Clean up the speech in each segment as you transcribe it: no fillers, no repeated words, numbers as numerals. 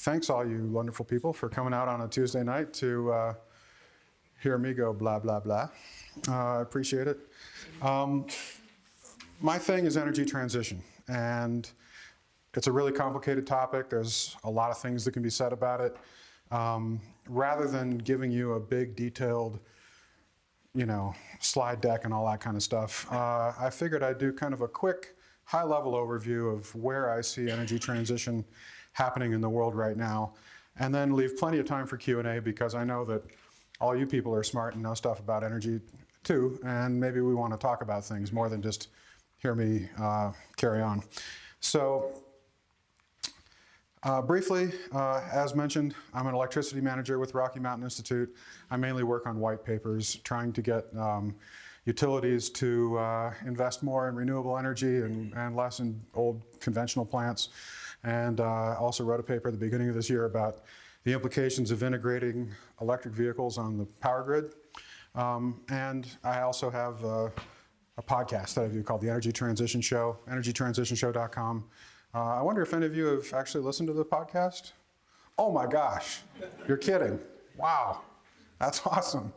thanks all you wonderful people for coming out on a Tuesday night to hear me go blah, blah, blah. I appreciate it. My thing is energy transition, and it's a really complicated topic. There's a lot of things that can be said about it. Rather than giving you a big detailed, slide deck and all that kind of stuff, I figured I'd do kind of a quick high-level overview of where I see energy transition happening in the world right now, and then leave plenty of time for Q&A, because I know that all you people are smart and know stuff about energy too, and maybe we want to talk about things more than just hear me carry on. So briefly, as mentioned, I'm an electricity manager with Rocky Mountain Institute. I mainly work on white papers trying to get utilities to invest more in renewable energy and less in old conventional plants. And also wrote a paper at the beginning of this year about the implications of integrating electric vehicles on the power grid. And I also have a podcast that I do called The Energy Transition Show, energytransitionshow.com. I wonder if any of you have actually listened to the podcast? Oh my gosh, you're kidding. Wow, that's awesome.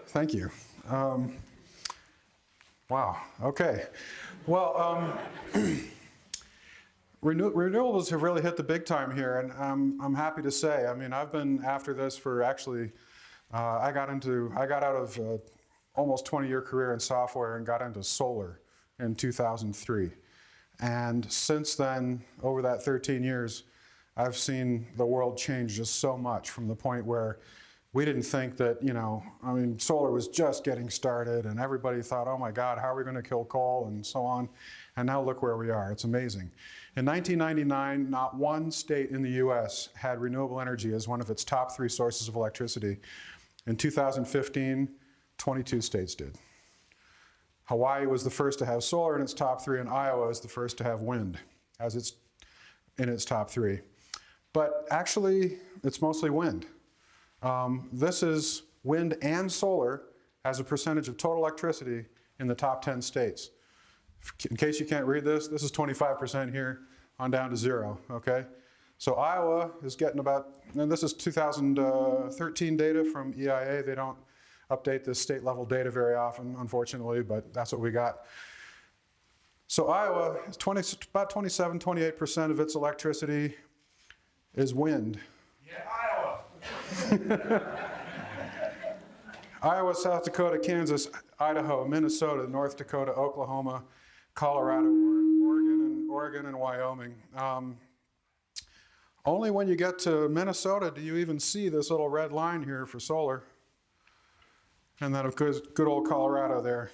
Thank you. Wow, okay. Well, renewables have really hit the big time here, and I'm happy to say, I've been after this for actually, I got out of almost 20-year career in software and got into solar in 2003. And since then, over that 13 years, I've seen the world change just so much, from the point where we didn't think that, solar was just getting started, and everybody thought, oh my God, how are we going to kill coal, and so on. And now look where we are. It's amazing. In 1999, not one state in the US had renewable energy as one of its top 3 sources of electricity. In 2015, 22 states did. Hawaii was the first to have solar in its top 3, and Iowa is the first to have wind in its top 3. But actually, it's mostly wind. This is wind and solar as a percentage of total electricity in the top 10 states. In case you can't read this, this is 25% here on down to 0, okay? So Iowa is getting about, and this is 2013 data from EIA. They don't update this state level data very often, unfortunately, but that's what we got. So Iowa is about 27, 28% of its electricity is wind. Yeah, Iowa. Iowa, South Dakota, Kansas, Idaho, Minnesota, North Dakota, Oklahoma, Colorado, Oregon, and Wyoming. Only when you get to Minnesota do you even see this little red line here for solar. And then of course, good old Colorado there.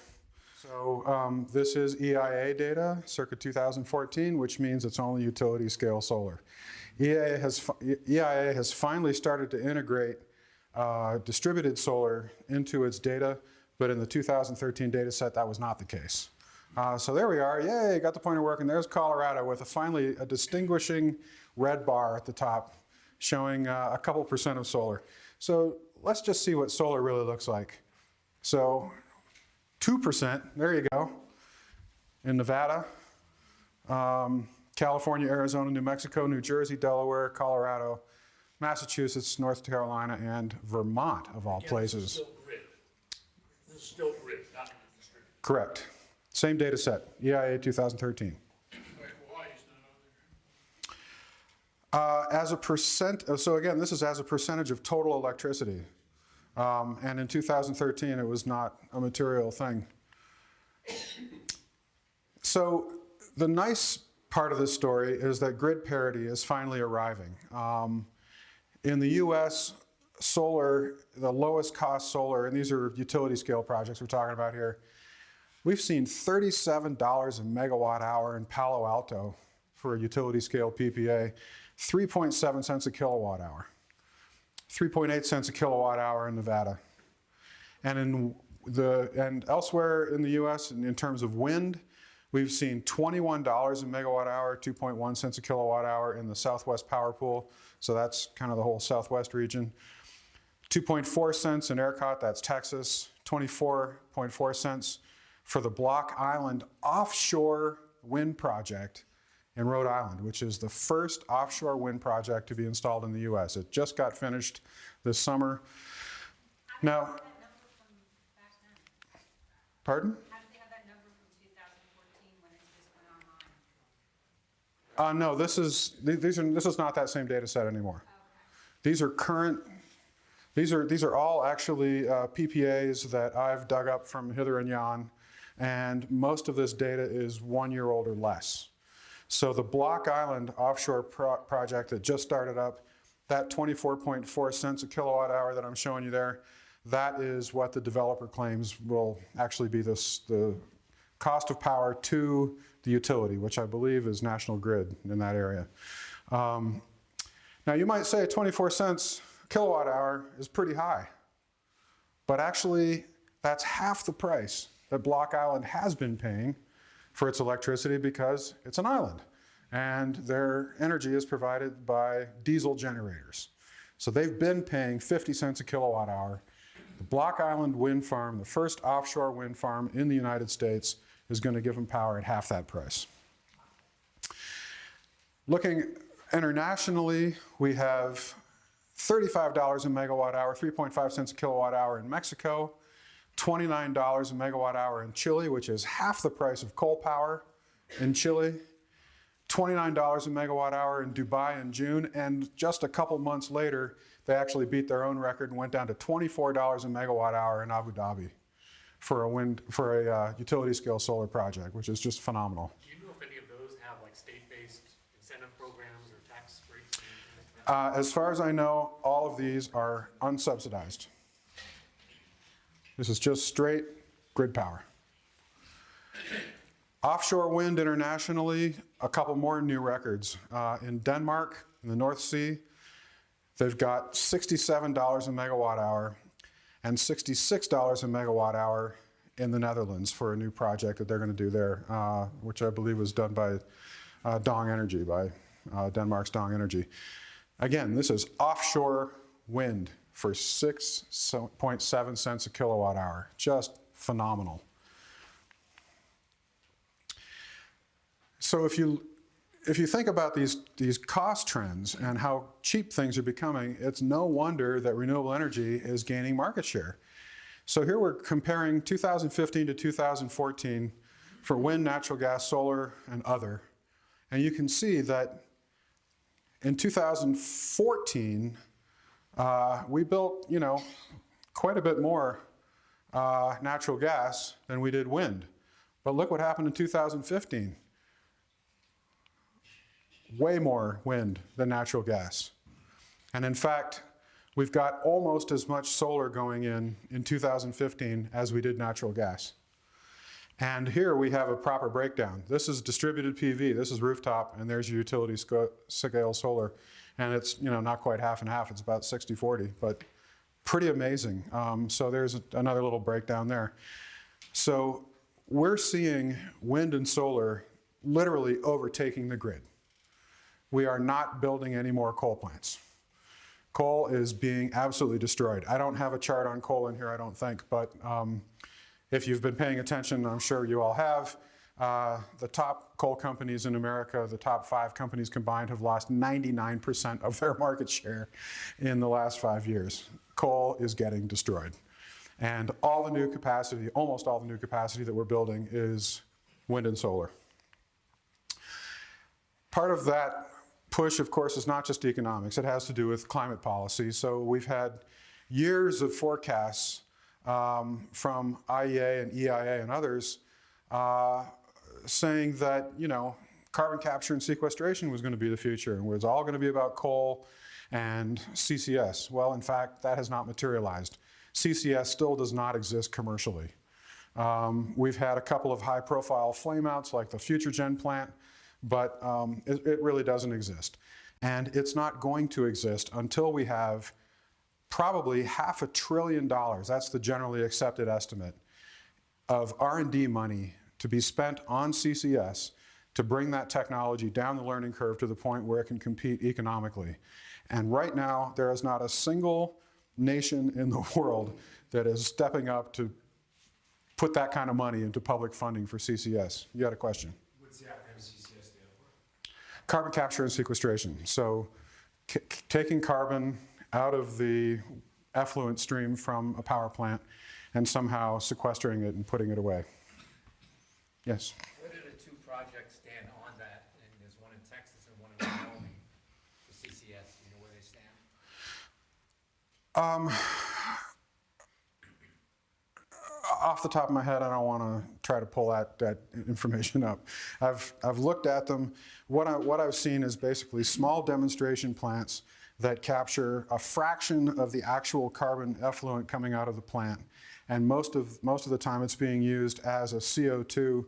So this is EIA data, circa 2014, which means it's only utility scale solar. EIA has finally started to integrate distributed solar into its data, but in the 2013 data set, that was not the case. So there we are, yay, got the pointer working. There's Colorado with finally a distinguishing red bar at the top, showing a couple percent of solar. So let's just see what solar really looks like. So 2%, there you go, in Nevada, California, Arizona, New Mexico, New Jersey, Delaware, Colorado, Massachusetts, North Carolina, and Vermont, of all places. This is still grid. This is still grid, not distributed. Correct. Same data set, EIA 2013. Why is not on there? As a percent, so again, this is as a percentage of total electricity. And in 2013, it was not a material thing. So the nice part of this story is that grid parity is finally arriving. In the US, solar, the lowest cost solar, and these are utility scale projects we're talking about here, we've seen $37 a megawatt hour in Palo Alto for a utility scale PPA, 3.7 cents a kilowatt hour. 3.8 cents a kilowatt hour in Nevada. And elsewhere in the US, in terms of wind, we've seen $21 a megawatt hour, 2.1 cents a kilowatt hour in the Southwest Power Pool. So that's kind of the whole Southwest region. 2.4 cents in ERCOT, that's Texas. 24.4 cents for the Block Island offshore wind project in Rhode Island, which is the first offshore wind project to be installed in the US. It just got finished this summer. Now, How did they have that number from back then? pardon? How did they have that number from 2014 when it just went online? No, this is not that same data set anymore. Okay. These are current. These are all actually PPAs that I've dug up from hither and yon, and most of this data is 1 year old or less. So the Block Island offshore project that just started up, that 24.4 cents a kilowatt hour that I'm showing you there, that is what the developer claims will actually be the cost of power to the utility, which I believe is National Grid in that area. Now you might say 24 cents a kilowatt hour is pretty high, but actually that's half the price that Block Island has been paying for its electricity because it's an island and their energy is provided by diesel generators. So they've been paying 50 cents a kilowatt hour. The Block Island wind farm, the first offshore wind farm in the United States, is going to give them power at half that price. Looking internationally, we have $35 a megawatt hour, 3.5 cents a kilowatt hour in Mexico, $29 a megawatt hour in Chile, which is half the price of coal power in Chile, $29 a megawatt hour in Dubai in June, and just a couple months later, they actually beat their own record and went down to $24 a megawatt hour in Abu Dhabi for a utility scale solar project, which is just phenomenal. Do you know if any of those have like state-based incentive programs or tax breaks? Or anything like that? As far as I know, all of these are unsubsidized. This is just straight grid power. Offshore wind internationally, a couple more new records. In Denmark, in the North Sea, they've got $67 a megawatt hour and $66 a megawatt hour in the Netherlands for a new project that they're going to do there, which I believe was done by Dong Energy, by Denmark's Dong Energy. Again, this is offshore wind for 6.7 cents a kilowatt hour. Just phenomenal. So if you think about these cost trends and how cheap things are becoming, it's no wonder that renewable energy is gaining market share. So here we're comparing 2015 to 2014 for wind, natural gas, solar, and other. And you can see that in 2014, we built, quite a bit more natural gas than we did wind. But look what happened in 2015. Way more wind than natural gas. And in fact, we've got almost as much solar going in 2015 as we did natural gas. And here we have a proper breakdown. This is distributed PV, this is rooftop, and there's your utility scale solar. And it's not quite half and half, it's about 60-40, but pretty amazing. So there's another little breakdown there. So we're seeing wind and solar literally overtaking the grid. We are not building any more coal plants. Coal is being absolutely destroyed. I don't have a chart on coal in here, I don't think, but if you've been paying attention, I'm sure you all have, the top coal companies in America, the top 5 companies combined, have lost 99% of their market share in the last 5 years. Coal is getting destroyed. And all the new capacity, almost all the new capacity that we're building is wind and solar. Part of that push, of course, is not just economics. It has to do with climate policy. So we've had years of forecasts from IEA and EIA and others saying that, carbon capture and sequestration was going to be the future, and it was all going to be about coal and CCS. Well, in fact, that has not materialized. CCS still does not exist commercially. We've had a couple of high-profile flameouts like the FutureGen plant, but it really doesn't exist. And it's not going to exist until we have probably $500 billion, that's the generally accepted estimate, of R&D money to be spent on CCS to bring that technology down the learning curve to the point where it can compete economically. And right now, there is not a single nation in the world that is stepping up to put that kind of money into public funding for CCS. You had a question? What's the acronym CCS stand Carbon capture and sequestration. So taking carbon out of the effluent stream from a power plant and somehow sequestering it and putting it away. Yes? Where do the two projects stand on that? And there's one in Texas and one in Wyoming, the CCS, you know where they stand? Off the top of my head, I don't want to try to pull that information up. I've looked at them. What I've seen is basically small demonstration plants that capture a fraction of the actual carbon effluent coming out of the plant, and most of the time it's being used as a CO2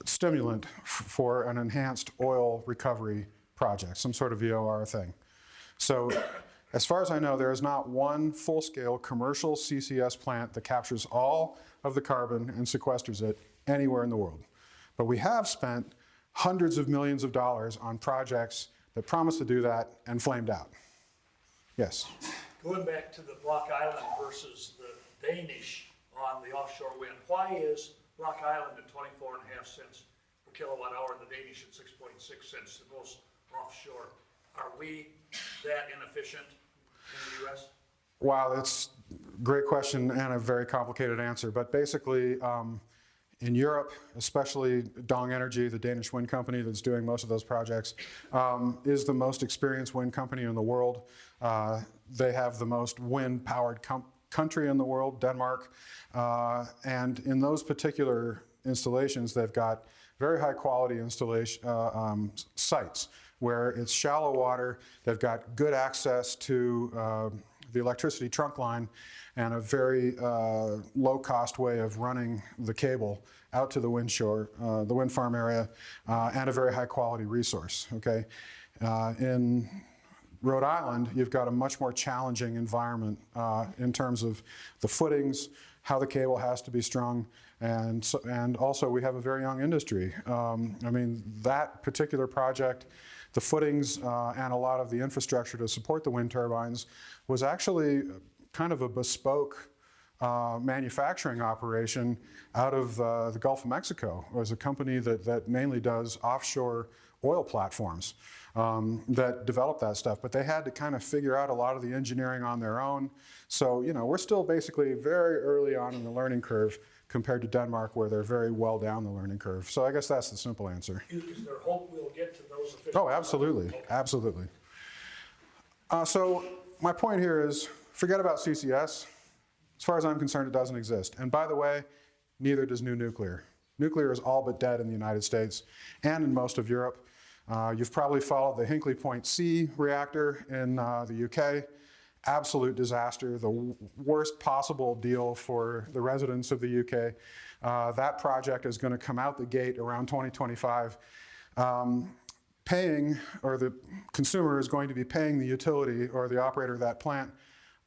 stimulant for an enhanced oil recovery project, some sort of VOR thing. So, as far as I know, there is not one full-scale commercial CCS plant that captures all of the carbon and sequesters it anywhere in the world. But we have spent hundreds of millions of dollars on projects that promised to do that and flamed out. Yes? Going back to the Block Island versus the Danish on the offshore wind, why is Block Island at 24.5 cents per kilowatt hour and the Danish at 6.6 cents, the most offshore? Are we that inefficient in the U.S.? Wow, that's a great question and a very complicated answer. But basically, in Europe, especially Dong Energy, the Danish wind company that's doing most of those projects, is the most experienced wind company in the world. They have the most wind-powered country in the world, Denmark. And in those particular installations, they've got very high-quality installation sites where it's shallow water. They've got good access to the electricity trunk line and a very low-cost way of running the cable out to the wind farm area, and a very high-quality resource. Okay, in Rhode Island, you've got a much more challenging environment in terms of the footings, how the cable has to be strung, and also we have a very young industry. I mean, that particular project, the footings and a lot of the infrastructure to support the wind turbines was actually kind of a bespoke manufacturing operation out of the Gulf of Mexico. It was a company that mainly does offshore oil platforms that developed that stuff. But they had to kind of figure out a lot of the engineering on their own. So, you know, we're still basically very early on in the learning curve compared to Denmark, where they're very well down the learning curve. So I guess that's the simple answer. Is there hope we'll get to those efficiencies? Oh, absolutely, absolutely. So my point here is, forget about CCS. As far as I'm concerned, it doesn't exist. And by the way, neither does new nuclear. Nuclear is all but dead in the United States and in most of Europe. You've probably followed the Hinkley Point C reactor in the UK. Absolute disaster, the worst possible deal for the residents of the UK. That project is going to come out the gate around 2025. Paying, or the consumer is going to be paying the utility or the operator of that plant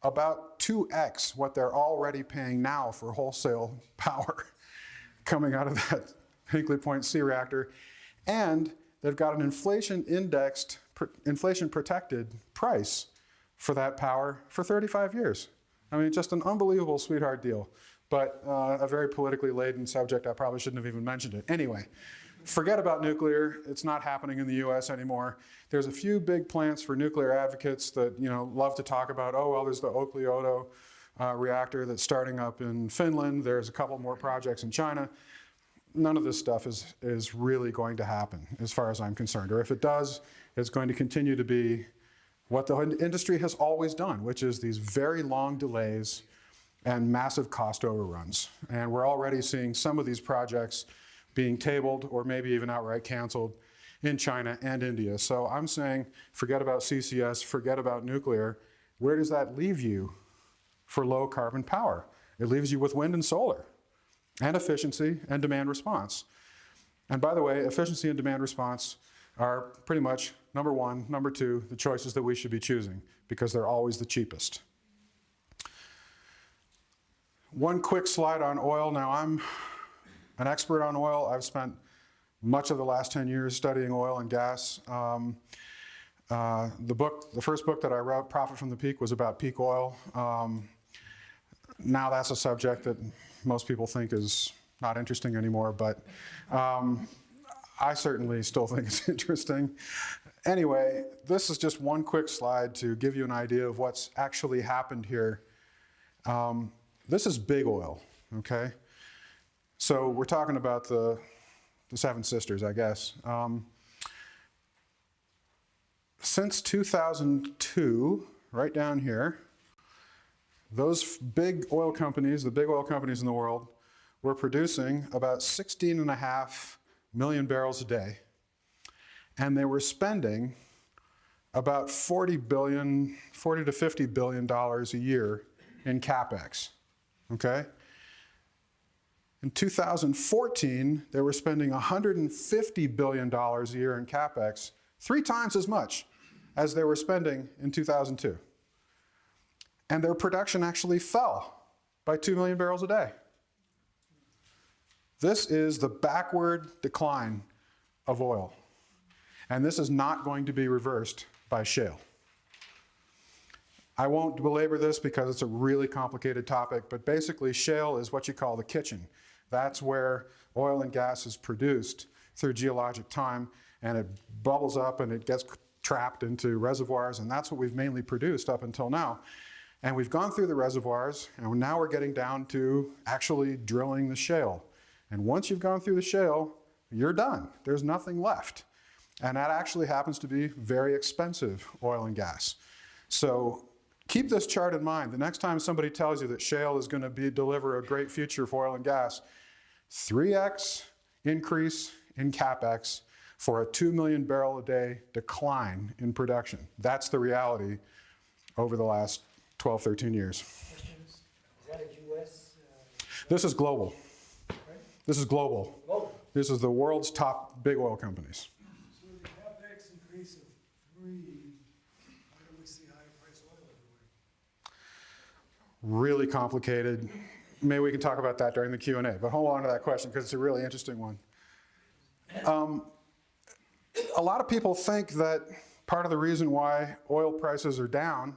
about 2x what they're already paying now for wholesale power coming out of that Hinkley Point C reactor. And they've got an inflation-indexed, inflation-protected price for that power for 35 years. I mean, just an unbelievable sweetheart deal, but a very politically laden subject. I probably shouldn't have even mentioned it. Anyway, forget about nuclear. It's not happening in the US anymore. There's a few big plants for nuclear advocates that, you know, love to talk about, oh, well, there's the Olkiluoto reactor that's starting up in Finland. There's a couple more projects in China. None of this stuff is really going to happen as far as I'm concerned. Or if it does, it's going to continue to be what the industry has always done, which is these very long delays and massive cost overruns. And we're already seeing some of these projects being tabled or maybe even outright canceled in China and India. So I'm saying forget about CCS, forget about nuclear. Where does that leave you for low carbon power? It leaves you with wind and solar and efficiency and demand response. And by the way, efficiency and demand response are pretty much number one, number two, the choices that we should be choosing because they're always the cheapest. One quick slide on oil. Now I'm an expert on oil. I've spent much of the last 10 years studying oil and gas. The first book that I wrote, Profit from the Peak, was about peak oil. Now that's a subject that most people think is not interesting anymore, but I certainly still think it's interesting. Anyway, this is just one quick slide to give you an idea of what's actually happened here. This is big oil, okay? So we're talking about the Seven Sisters, I guess. Since 2002, right down here, those big oil companies, the big oil companies in the world, were producing about 16.5 million barrels a day. And they were spending about $40 to $50 billion a year in CapEx, okay? In 2014, they were spending $150 billion a year in CapEx, 3 times as much as they were spending in 2002. And their production actually fell by 2 million barrels a day. This is the backward decline of oil. And this is not going to be reversed by shale. I won't belabor this because it's a really complicated topic, but basically shale is what you call the kitchen. That's where oil and gas is produced through geologic time, and it bubbles up and it gets trapped into reservoirs, and that's what we've mainly produced up until now. And we've gone through the reservoirs, and now we're getting down to actually drilling the shale. And once you've gone through the shale, you're done. There's nothing left. And that actually happens to be very expensive oil and gas. So keep this chart in mind. The next time somebody tells you that shale is going to deliver a great future for oil and gas, 3x increase in CapEx for a 2 million barrel a day decline in production. That's the reality over the last 12, 13 years. Questions? Is that a US? This is global. Right? This is global. Global. This is the world's top big oil companies. So with the CapEx increase of 3, why don't we see higher price oil everywhere? Really complicated. Maybe we can talk about that during the Q&A, but hold on to that question because it's a really interesting one. A lot of people think that part of the reason why oil prices are down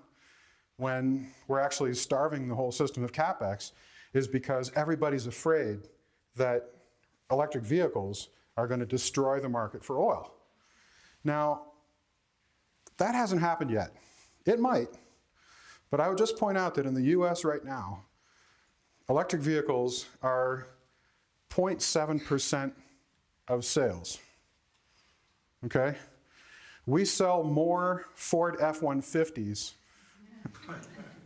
when we're actually starving the whole system of CapEx is because everybody's afraid that electric vehicles are going to destroy the market for oil. Now, that hasn't happened yet. It might, but I would just point out that in the US right now, electric vehicles are 0.7% of sales, okay? We sell more Ford F-150s,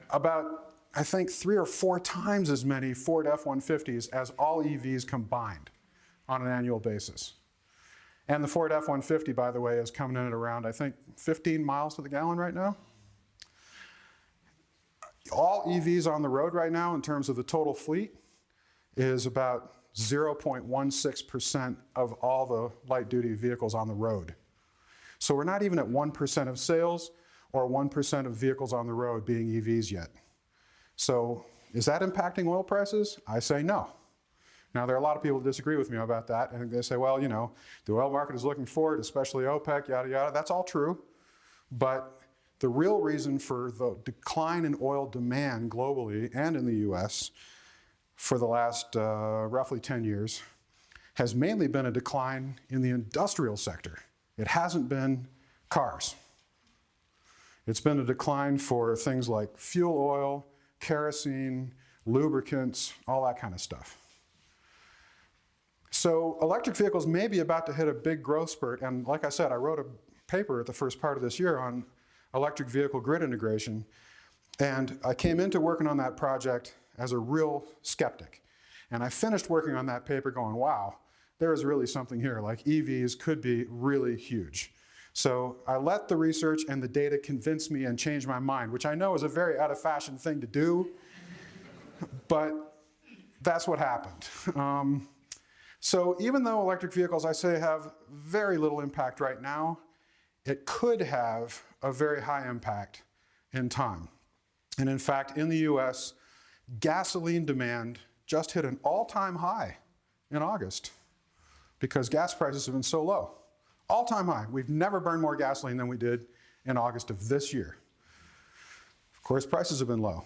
about, I think, 3 or 4 times as many Ford F-150s as all EVs combined on an annual basis. And the Ford F-150, by the way, is coming in at around, I think, 15 miles to the gallon right now. All EVs on the road right now, in terms of the total fleet, is about 0.16% of all the light-duty vehicles on the road. So we're not even at 1% of sales or 1% of vehicles on the road being EVs yet. So is that impacting oil prices? I say no. Now, there are a lot of people who disagree with me about that, and they say, well, you know, the oil market is looking forward, especially OPEC, yada, yada. That's all true. But the real reason for the decline in oil demand globally and in the US for the last roughly 10 years has mainly been a decline in the industrial sector. It hasn't been cars. It's been a decline for things like fuel oil, kerosene, lubricants, all that kind of stuff. So electric vehicles may be about to hit a big growth spurt, and like I said, I wrote a paper at the first part of this year on electric vehicle grid integration, and I came into working on that project as a real skeptic. And I finished working on that paper going, wow, there is really something here, like EVs could be really huge. So I let the research and the data convince me and change my mind, which I know is a very out-of-fashion thing to do, but that's what happened. So even though electric vehicles, I say, have very little impact right now, it could have a very high impact in time. And in fact, in the US, gasoline demand just hit an all-time high in August because gas prices have been so low. All-time high. We've never burned more gasoline than we did in August of this year. Of course, prices have been low.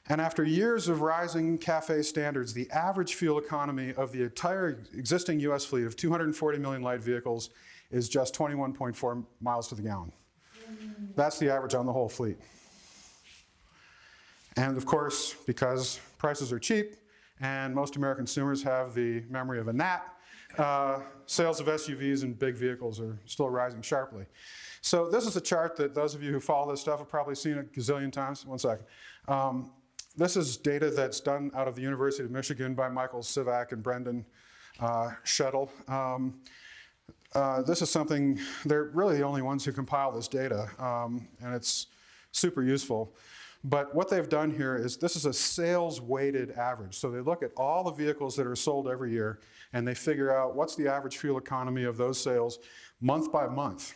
And after years of rising CAFE standards, the average fuel economy of the entire existing US fleet of 240 million light vehicles is just 21.4 miles to the gallon. That's the average on the whole fleet. And of course, because prices are cheap and most American consumers have the memory of a gnat, sales of SUVs and big vehicles are still rising sharply. So this is a chart that those of you who follow this stuff have probably seen a gazillion times. One second. This is data that's done out of the University of Michigan by Michael Sivak and Brendan Shuttle. This is something, they're really the only ones who compile this data, and it's super useful. But what they've done here is, this is a sales-weighted average. So they look at all the vehicles that are sold every year, and they figure out what's the average fuel economy of those sales month by month.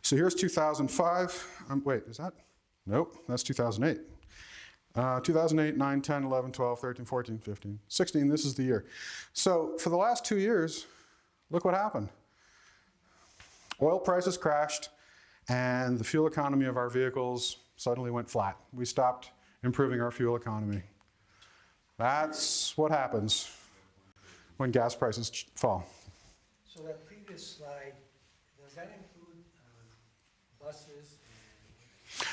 So here's 2005. Wait, is that? Nope, that's 2008. 2008, 9, 10, 11, 12, 13, 14, 15, 16, this is the year. So for the last 2 years, look what happened. Oil prices crashed, and the fuel economy of our vehicles suddenly went flat. We stopped improving our fuel economy. That's what happens when gas prices fall. So that previous slide, does that include buses?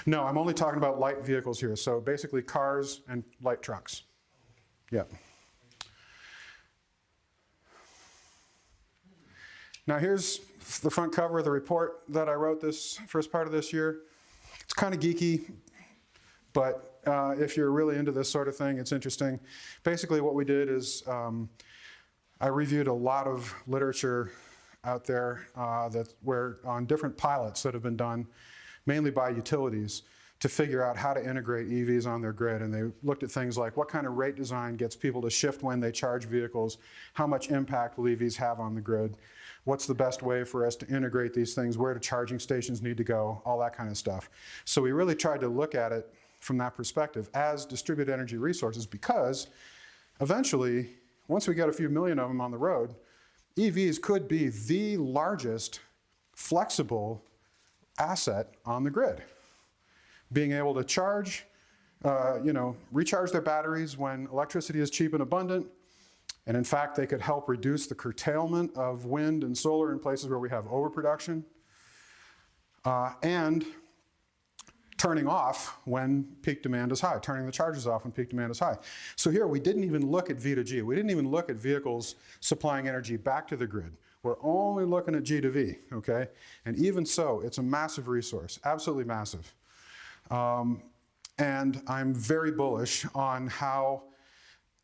No, I'm only talking about light vehicles here. So basically cars and light trucks. Yeah. Now here's the front cover of the report that I wrote this first part of this year. It's kind of geeky, but if you're really into this sort of thing, it's interesting. Basically what we did is I reviewed a lot of literature out there on different pilots that have been done, mainly by utilities, to figure out how to integrate EVs on their grid. And they looked at things like what kind of rate design gets people to shift when they charge vehicles, how much impact will EVs have on the grid, what's the best way for us to integrate these things, where do charging stations need to go, all that kind of stuff. So we really tried to look at it from that perspective as distributed energy resources, because eventually, once we get a few million of them on the road, EVs could be the largest flexible asset on the grid. Being able to charge, recharge their batteries when electricity is cheap and abundant. And in fact, they could help reduce the curtailment of wind and solar in places where we have overproduction. And turning off when peak demand is high, turning the charges off when peak demand is high. So here, we didn't even look at V2G. We didn't even look at vehicles supplying energy back to the grid. We're only looking at G to V, okay? And even so, it's a massive resource, absolutely massive. And I'm very bullish on how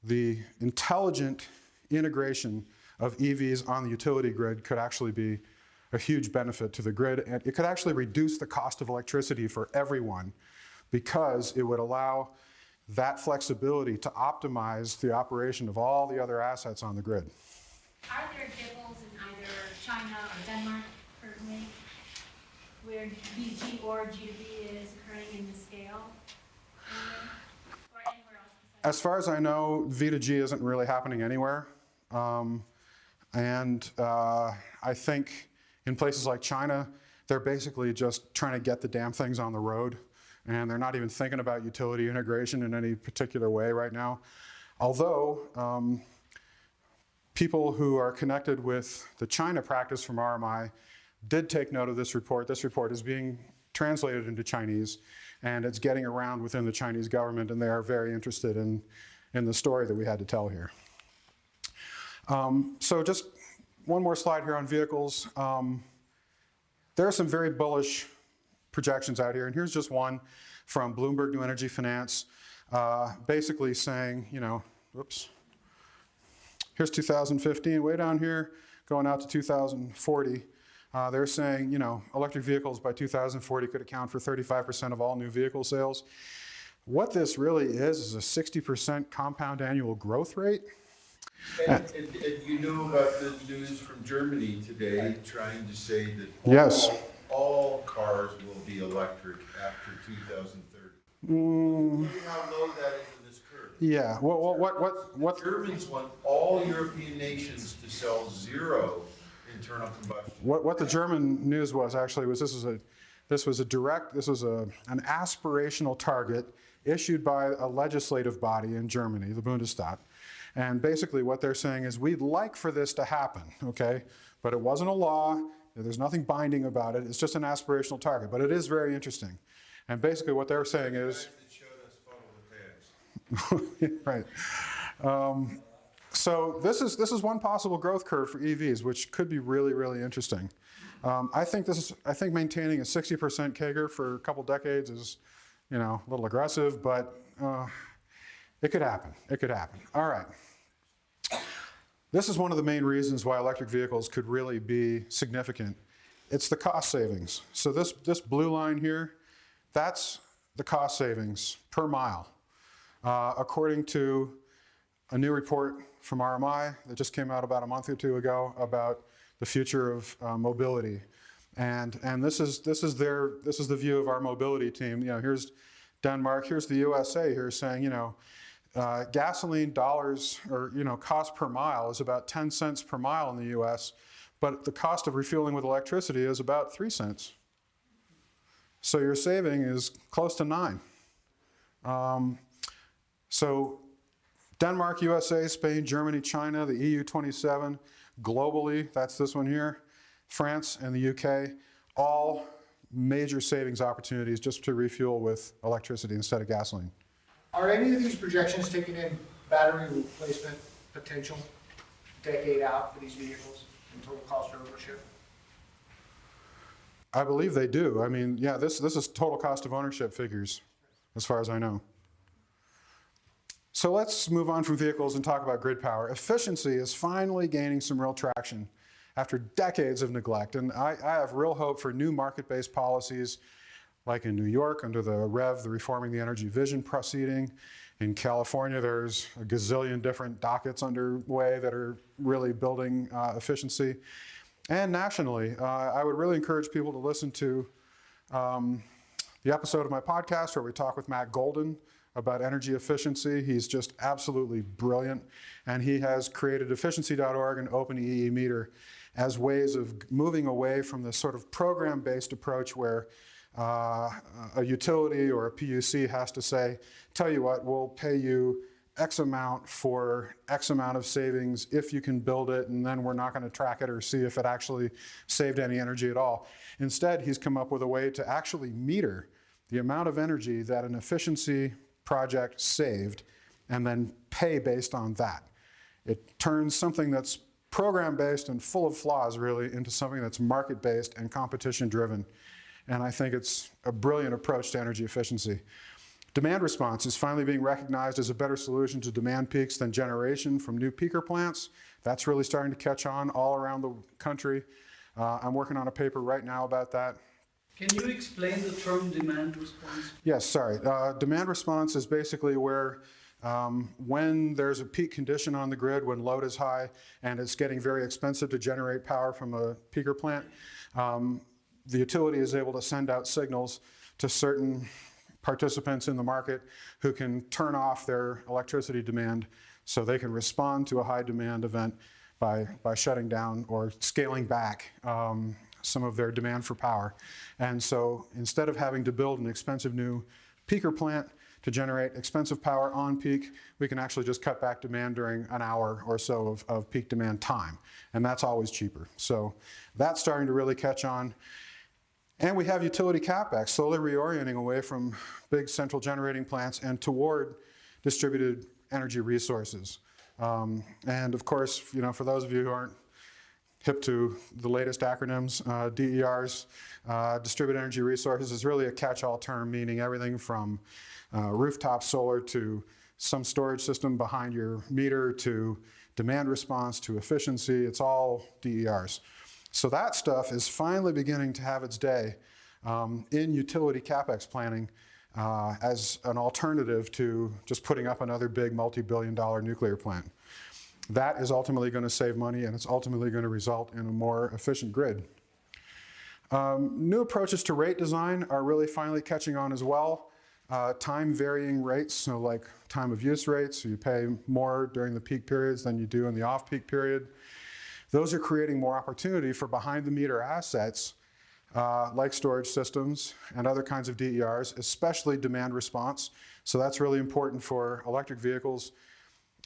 the intelligent integration of EVs on the utility grid could actually be a huge benefit to the grid. And it could actually reduce the cost of electricity for everyone, because it would allow that flexibility to optimize the operation of all the other assets on the grid. Are there examples in either China or Denmark currently where VG or G2V is occurring in the scale? Or anywhere else besides? As far as I know, V2G isn't really happening anywhere. I think in places like China, they're basically just trying to get the damn things on the road, and they're not even thinking about utility integration in any particular way right now. Although, people who are connected with the China practice from RMI did take note of this report. This report is being translated into Chinese, and it's getting around within the Chinese government, and they are very interested in the story that we had to tell here. So just one more slide here on vehicles. There are some very bullish projections out here, and here's just one from Bloomberg New Energy Finance, basically saying, whoops. Here's 2015, way down here, going out to 2040. They're saying, electric vehicles by 2040 could account for 35% of all new vehicle sales. What this really is a 60% compound annual growth rate. And you know about the news from Germany today trying to say that Yes. all cars will be electric after 2030. Look at how low that is in this curve. Yeah, what? The Germans want all European nations to sell zero internal combustion. What the German news was actually was this was an aspirational target. issued by a legislative body in Germany, the Bundestag. And basically what they're saying is, we'd like for this to happen, okay? But it wasn't a law, there's nothing binding about it, it's just an aspirational target, but it is very interesting. And basically what they're saying is, right. So this is one possible growth curve for EVs, which could be really, really interesting. I think maintaining a 60% CAGR for a couple decades is, a little aggressive, but it could happen. It could happen. All right. This is one of the main reasons why electric vehicles could really be significant. It's the cost savings. So this blue line here, that's the cost savings per mile. According to a new report from RMI that just came out about a month or two ago about the future of mobility, and this is the view of our mobility team. Here's Denmark, here's the USA here saying, gasoline dollars or cost per mile is about 10 cents per mile in the U.S., but the cost of refueling with electricity is about 3 cents. So your saving is close to 9. So Denmark, USA, Spain, Germany, China, the EU 27, globally, that's this one here, France and the UK, all major savings opportunities just to refuel with electricity instead of gasoline. Are any of these projections taking in battery replacement potential decade out for these vehicles and total cost of ownership? I believe they do. I mean, yeah, this is total cost of ownership figures, as far as I know. So let's move on from vehicles and talk about grid power. Efficiency is finally gaining some real traction after decades of neglect. And I have real hope for new market-based policies, like in New York under the REV, the Reforming the Energy Vision proceeding. In California, there's a gazillion different dockets underway that are really building efficiency. And nationally, I would really encourage people to listen to the episode of my podcast where we talk with Matt Golden about energy efficiency. He's just absolutely brilliant. And he has created efficiency.org and OpenEE Meter as ways of moving away from this sort of program-based approach where a utility or a PUC has to say, tell you what, we'll pay you X amount for X amount of savings if you can build it, and then we're not going to track it or see if it actually saved any energy at all. Instead, he's come up with a way to actually meter the amount of energy that an efficiency project saved and then pay based on that. It turns something that's program-based and full of flaws really into something that's market-based and competition-driven. And I think it's a brilliant approach to energy efficiency. Demand response is finally being recognized as a better solution to demand peaks than generation from new peaker plants. That's really starting to catch on all around the country. I'm working on a paper right now about that. Can you explain the term demand response? Yes, sorry. Demand response is basically where when there's a peak condition on the grid, when load is high and it's getting very expensive to generate power from a peaker plant, the utility is able to send out signals to certain participants in the market who can turn off their electricity demand so they can respond to a high demand event by shutting down or scaling back some of their demand for power. And so instead of having to build an expensive new peaker plant to generate expensive power on peak, we can actually just cut back demand during an hour or so of peak demand time. And that's always cheaper. So that's starting to really catch on. And we have utility CapEx slowly reorienting away from big central generating plants and toward distributed energy resources. And of course, for those of you who aren't hip to the latest acronyms, DERs, distributed energy resources, is really a catch-all term meaning everything from rooftop solar to some storage system behind your meter to demand response to efficiency. It's all DERs. So that stuff is finally beginning to have its day in utility CapEx planning as an alternative to just putting up another big multi-billion-dollar nuclear plant. That is ultimately going to save money, and it's ultimately going to result in a more efficient grid. New approaches to rate design are really finally catching on as well. Time varying rates, so like time of use rates, so you pay more during the peak periods than you do in the off-peak period. Those are creating more opportunity for behind-the-meter assets like storage systems and other kinds of DERs, especially demand response. So that's really important for electric vehicles.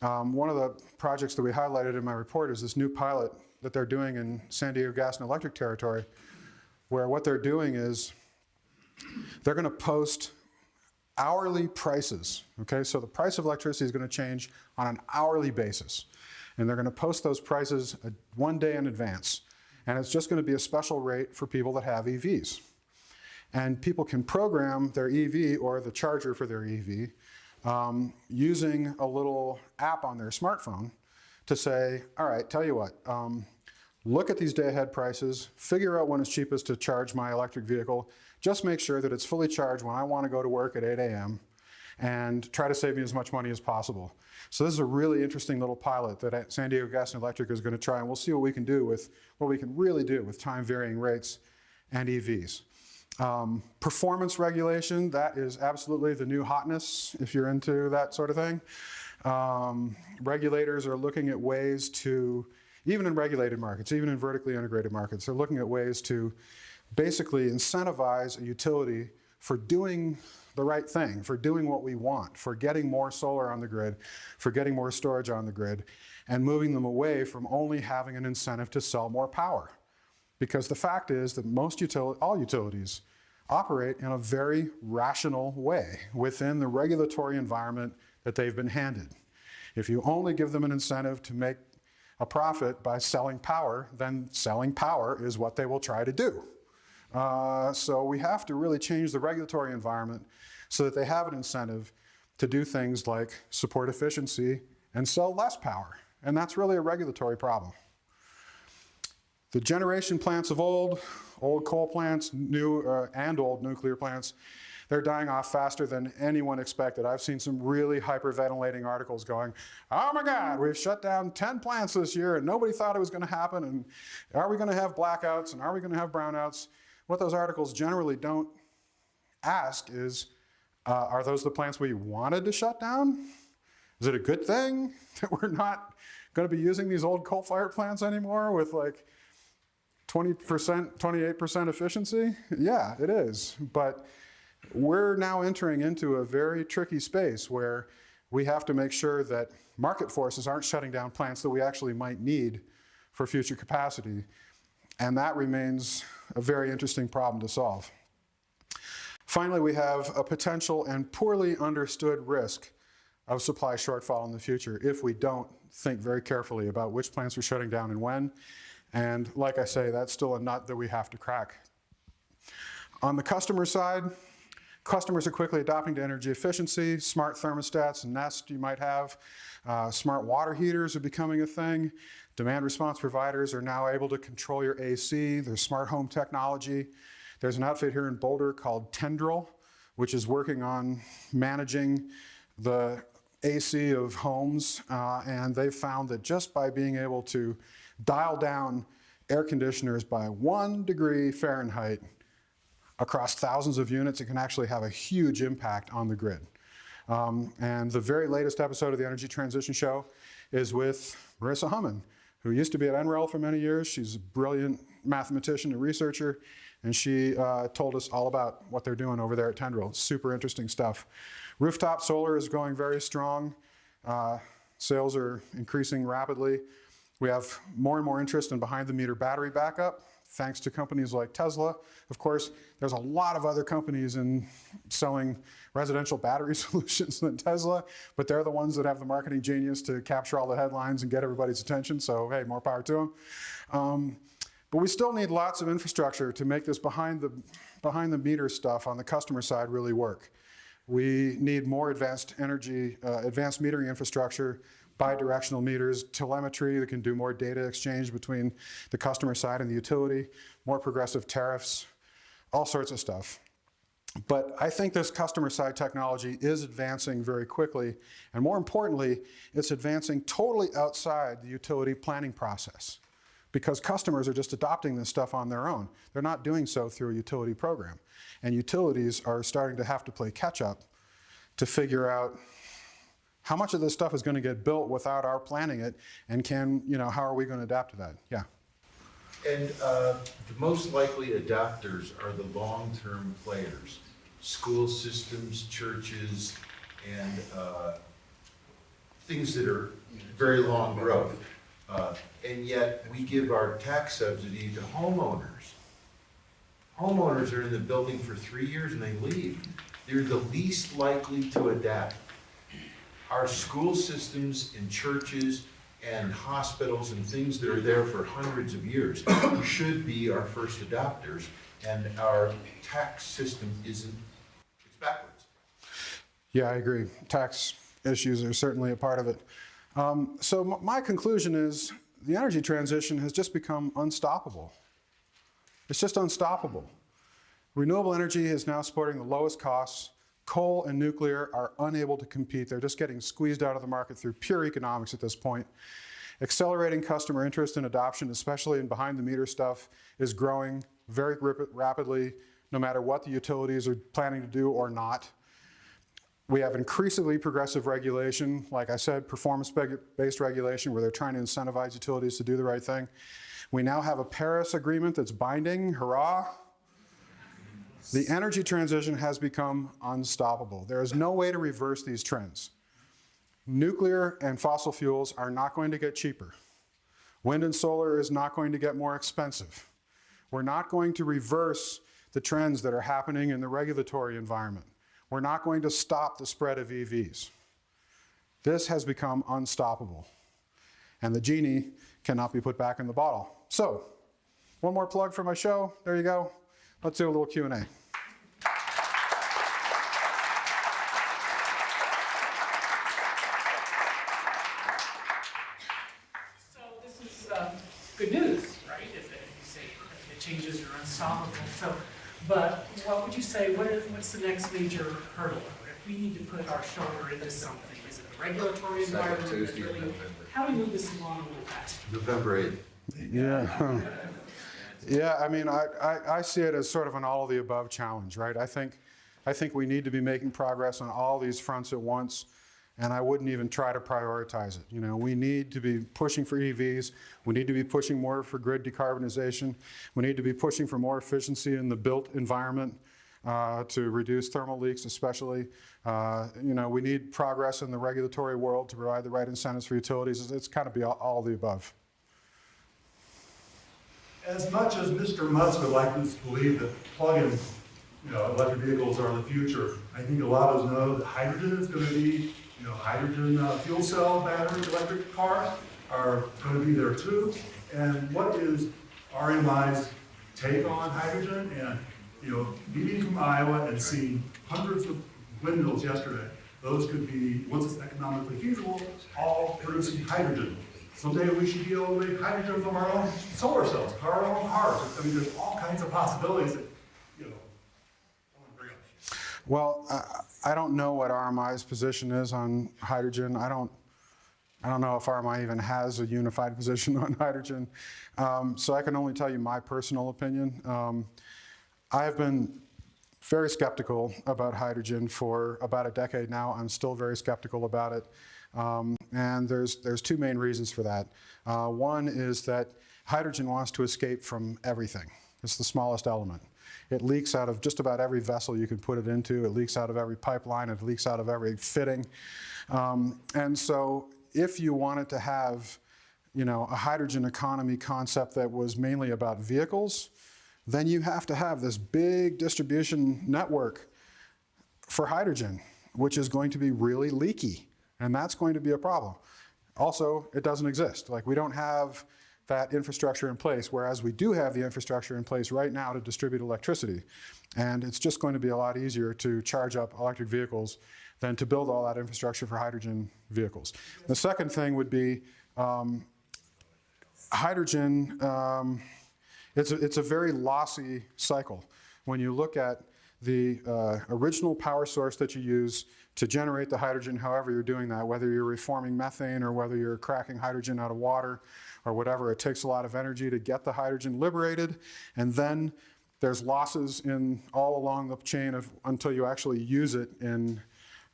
One of the projects that we highlighted in my report is this new pilot that they're doing in San Diego Gas and Electric territory, where what they're doing is they're going to post hourly prices, okay? So the price of electricity is going to change on an hourly basis. And they're going to post those prices 1 day in advance. And it's just going to be a special rate for people that have EVs. And people can program their EV or the charger for their EV using a little app on their smartphone to say, all right, tell you what, look at these day-ahead prices, figure out when it's cheapest to charge my electric vehicle, just make sure that it's fully charged when I want to go to work at 8 a.m., and try to save me as much money as possible. So this is a really interesting little pilot that San Diego Gas and Electric is going to try, and we'll see what we can do with, what we can really do with time-varying rates and EVs. Performance regulation, that is absolutely the new hotness if you're into that sort of thing. Regulators are looking at ways to, even in regulated markets, even in vertically integrated markets, they're looking at ways to basically incentivize a utility for doing the right thing, for doing what we want, for getting more solar on the grid, for getting more storage on the grid, and moving them away from only having an incentive to sell more power. Because the fact is that all utilities operate in a very rational way within the regulatory environment that they've been handed. If you only give them an incentive to make a profit by selling power, then selling power is what they will try to do. So we have to really change the regulatory environment so that they have an incentive to do things like support efficiency and sell less power. And that's really a regulatory problem. The generation plants of old coal plants, new and old nuclear plants, they're dying off faster than anyone expected. I've seen some really hyperventilating articles going, oh my God, we've shut down 10 plants this year and nobody thought it was going to happen, and are we going to have blackouts and are we going to have brownouts? What those articles generally don't ask is, are those the plants we wanted to shut down? Is it a good thing that we're not going to be using these old coal-fired plants anymore with like 20%, 28% efficiency? Yeah, it is. But we're now entering into a very tricky space where we have to make sure that market forces aren't shutting down plants that we actually might need for future capacity. And that remains a very interesting problem to solve. Finally, we have a potential and poorly understood risk of supply shortfall in the future if we don't think very carefully about which plants are shutting down and when. And like I say, that's still a nut that we have to crack. On the customer side, customers are quickly adopting to energy efficiency, smart thermostats and Nest you might have. Smart water heaters are becoming a thing. Demand response providers are now able to control your AC. There's smart home technology. There's an outfit here in Boulder called Tendril, which is working on managing the AC of homes. And they've found that just by being able to dial down air conditioners by 1 degree Fahrenheit across thousands of units, it can actually have a huge impact on the grid. And the very latest episode of the Energy Transition Show is with Marissa Humman, who used to be at NREL for many years. She's a brilliant mathematician and researcher, and she told us all about what they're doing over there at Tendril. Super interesting stuff. Rooftop solar is going very strong. Sales are increasing rapidly. We have more and more interest in behind-the-meter battery backup, thanks to companies like Tesla. Of course, there's a lot of other companies in selling residential battery solutions than Tesla, but they're the ones that have the marketing genius to capture all the headlines and get everybody's attention, so hey, more power to them. But we still need lots of infrastructure to make this behind-the-meter stuff on the customer side really work. We need more advanced metering infrastructure, bi-directional meters, telemetry that can do more data exchange between the customer side and the utility, more progressive tariffs, all sorts of stuff. But I think this customer side technology is advancing very quickly, and more importantly, it's advancing totally outside the utility planning process because customers are just adopting this stuff on their own. They're not doing so through a utility program. And utilities are starting to have to play catch up to figure out how much of this stuff is going to get built without our planning it, and how are we going to adapt to that? Yeah. And the most likely adopters are the long-term players, school systems, churches, and things that are very long growth. And yet, we give our tax subsidy to homeowners. Homeowners are in the building for 3 years and they leave. They're the least likely to adapt. Our school systems and churches and hospitals and things that are there for hundreds of years should be our first adopters, and our tax system isn't, it's backwards. Yeah, I agree. Tax issues are certainly a part of it. So my conclusion is the energy transition has just become unstoppable. It's just unstoppable. Renewable energy is now supporting the lowest costs. Coal and nuclear are unable to compete. They're just getting squeezed out of the market through pure economics at this point. Accelerating customer interest and adoption, especially in behind-the-meter stuff, is growing very rapidly, no matter what the utilities are planning to do or not. We have increasingly progressive regulation, like I said, performance-based regulation, where they're trying to incentivize utilities to do the right thing. We now have a Paris Agreement that's binding, hurrah. The energy transition has become unstoppable. There is no way to reverse these trends. Nuclear and fossil fuels are not going to get cheaper. Wind and solar is not going to get more expensive. We're not going to reverse the trends that are happening in the regulatory environment. We're not going to stop the spread of EVs. This has become unstoppable. And the genie cannot be put back in the bottle. So, one more plug for my show. There you go. Let's do a little Q&A. So this is good news, right? If you say the changes are unstoppable. So, but what would you say, what's the next major hurdle? If we need to put our shoulder into something, is it the regulatory environment? Tuesday in November. How do we move this along a little faster? November 8th. Yeah. Yeah, I mean, I see it as sort of an all of the above challenge, right? I think we need to be making progress on all these fronts at once, and I wouldn't even try to prioritize it. You know, we need to be pushing for EVs. We need to be pushing more for grid decarbonization. We need to be pushing for more efficiency in the built environment to reduce thermal leaks, especially. You know, we need progress in the regulatory world to provide the right incentives for utilities. It's kind of be all of the above. As much as Mr. Musk would like us to believe that plug-in, electric vehicles are the future, I think a lot of us know that hydrogen is going to be, hydrogen fuel cell battery electric cars are going to be there too. And what is RMI's take on hydrogen? And, being from Iowa and seeing hundreds of windmills yesterday, those could be, once it's economically feasible, all producing hydrogen. Someday we should be able to make hydrogen from our own solar cells, our own cars. I mean, there's all kinds of possibilities that, I want to bring up. Well, I don't know what RMI's position is on hydrogen. I don't know if RMI even has a unified position on hydrogen. So I can only tell you my personal opinion. I have been very skeptical about hydrogen for about a decade now. I'm still very skeptical about it. And there's two main reasons for that. One is that hydrogen wants to escape from everything. It's the smallest element. It leaks out of just about every vessel you can put it into. It leaks out of every pipeline. It leaks out of every fitting. And so if you wanted to have, a hydrogen economy concept that was mainly about vehicles, then you have to have this big distribution network for hydrogen, which is going to be really leaky. And that's going to be a problem. Also, it doesn't exist. Like, we don't have that infrastructure in place, whereas we do have the infrastructure in place right now to distribute electricity. And it's just going to be a lot easier to charge up electric vehicles than to build all that infrastructure for hydrogen vehicles. The second thing would be hydrogen. It's a very lossy cycle. When you look at the original power source that you use to generate the hydrogen, however you're doing that, whether you're reforming methane or whether you're cracking hydrogen out of water or whatever, it takes a lot of energy to get the hydrogen liberated, and then there's losses all along the chain until you actually use it in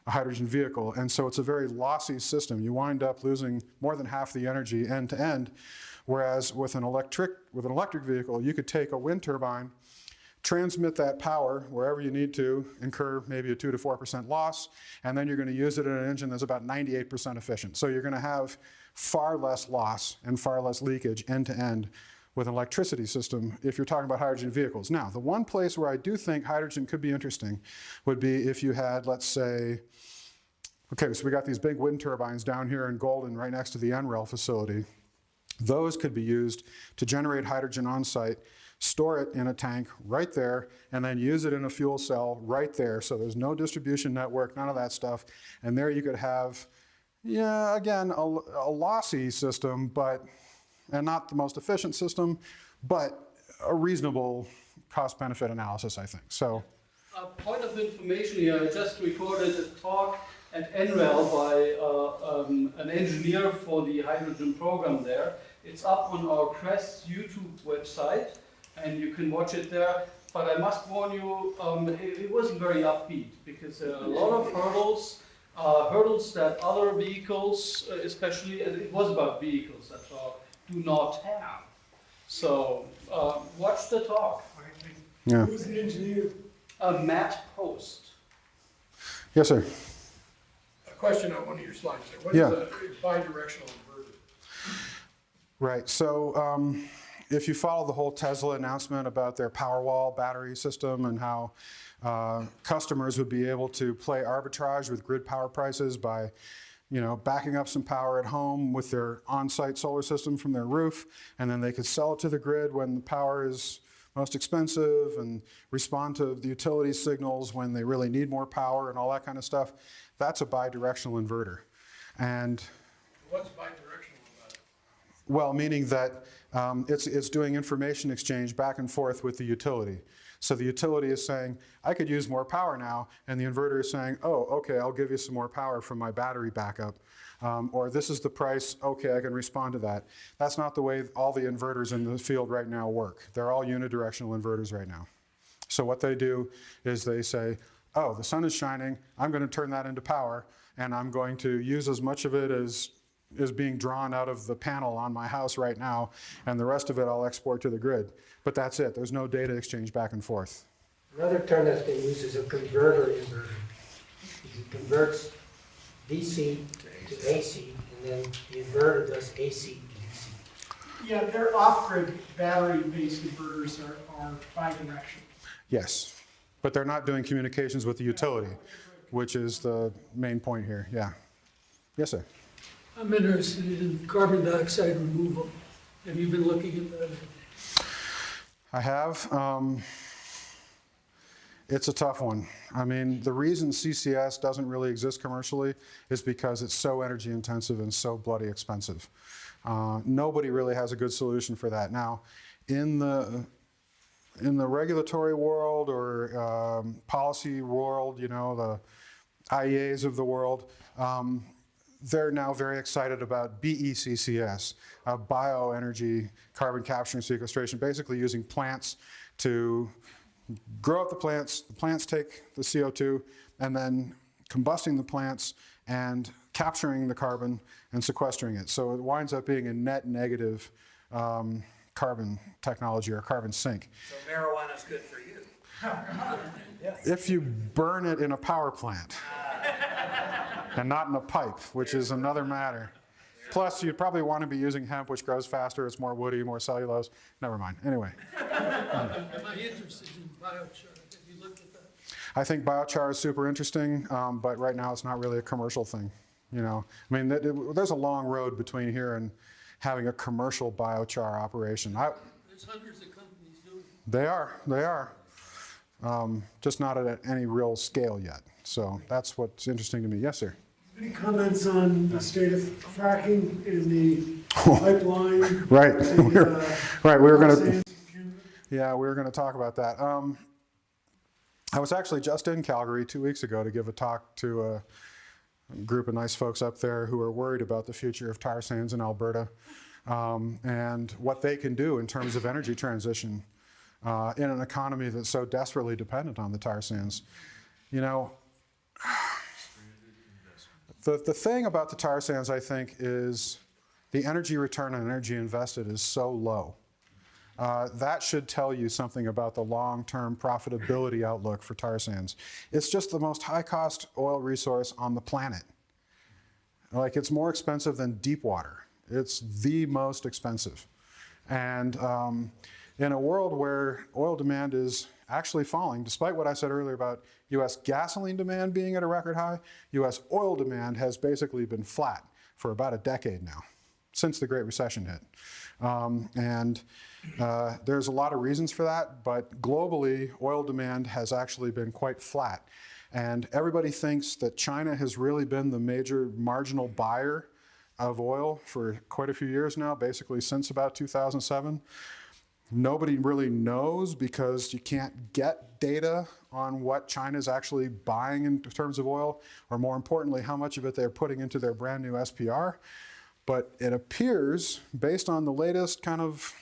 a hydrogen vehicle. And so it's a very lossy system. You wind up losing more than half the energy end to end, Whereas with an electric vehicle, you could take a wind turbine, transmit that power wherever you need to, incur maybe a 2 to 4% loss, and then you're going to use it in an engine that's about 98% efficient. So you're going to have far less loss and far less leakage end to end with an electricity system if you're talking about hydrogen vehicles. Now, the one place where I do think hydrogen could be interesting would be if you had, let's say, okay, so we got these big wind turbines down here in Golden right next to the NREL facility. Those could be used to generate hydrogen on site, store it in a tank right there, and then use it in a fuel cell right there. So there's no distribution network, none of that stuff. And there you could have, yeah, again, a lossy system, and not the most efficient system, but a reasonable cost-benefit analysis, I think. So, A point of information here, I just recorded a talk at NREL by an engineer for the hydrogen program there. It's up on our CRES YouTube website, and you can watch it there. But I must warn you, it wasn't very upbeat, because there are a lot of hurdles that other vehicles, especially, it was about vehicles that do not have. So watch the talk. yeah. Who's the engineer? Matt Post. Yes, sir. A question on one of your slides there. What Yeah. is a bidirectional inverter? Right, so if you follow the whole Tesla announcement about their Powerwall battery system and how customers would be able to play arbitrage with grid power prices by, backing up some power at home with their on-site solar system from their roof, and then they could sell it to the grid when the power is most expensive and respond to the utility signals when they really need more power and all that kind of stuff. That's a bidirectional inverter. And What's bidirectional about it? well, meaning that it's doing information exchange back and forth with the utility. So the utility is saying, I could use more power now, and the inverter is saying, oh, okay, I'll give you some more power from my battery backup. Or this is the price, okay, I can respond to that. That's not the way all the inverters in the field right now work. They're all unidirectional inverters right now. So what they do is they say, oh, the sun is shining, I'm going to turn that into power, and I'm going to use as much of it as is being drawn out of the panel on my house right now, and the rest of it I'll export to the grid. But that's it. There's no data exchange back and forth. Another term that's been used is a converter inverter. It converts DC to AC, and then the inverter does AC to DC. Yeah, their off-grid battery-based inverters are bi-directional. Yes, but they're not doing communications with the utility, which is the main point here. Yeah. Yes, sir. I'm interested in carbon dioxide removal. Have you been looking at that? I have. It's a tough one. I mean, the reason CCS doesn't really exist commercially is because it's so energy intensive and so bloody expensive. Nobody really has a good solution for that. Now, in the regulatory world or policy world, the IEAs of the world, they're now very excited about BECCS, bioenergy, carbon capture and sequestration, basically using plants to grow up the plants take the CO2, and then combusting the plants and capturing the carbon and sequestering it. So it winds up being a net negative carbon technology or carbon sink. So marijuana's good for you. If you burn it in a power plant and not in a pipe, which is another matter. Plus, you'd probably want to be using hemp, which grows faster, it's more woody, more cellulose. Never mind. Anyway. Am I interested in biochar? Have you looked at that? I think biochar is super interesting, but right now it's not really a commercial thing. I mean, there's a long road between here and having a commercial biochar operation. There's hundreds of companies doing it. They are. Just not at any real scale yet. So that's what's interesting to me. Yes, sir. Any comments on the state of fracking in the pipeline? Right. We were going to. Canada? Yeah, we were going to talk about that. I was actually just in Calgary 2 weeks ago to give a talk to a group of nice folks up there who are worried about the future of tar sands in Alberta and what they can do in terms of energy transition in an economy that's so desperately dependent on the tar sands. The thing about the tar sands, I think, is the energy return on energy invested is so low. That should tell you something about the long-term profitability outlook for tar sands. It's just the most high-cost oil resource on the planet. Like, it's more expensive than deep water. It's the most expensive. And in a world where oil demand is actually falling, despite what I said earlier about US gasoline demand being at a record high, US oil demand has basically been flat for about a decade now, since the Great Recession hit. There's a lot of reasons for that, but globally, oil demand has actually been quite flat. And everybody thinks that China has really been the major marginal buyer of oil for quite a few years now, basically since about 2007. Nobody really knows because you can't get data on what China's actually buying in terms of oil, or more importantly, how much of it they're putting into their brand new SPR. But it appears, based on the latest kind of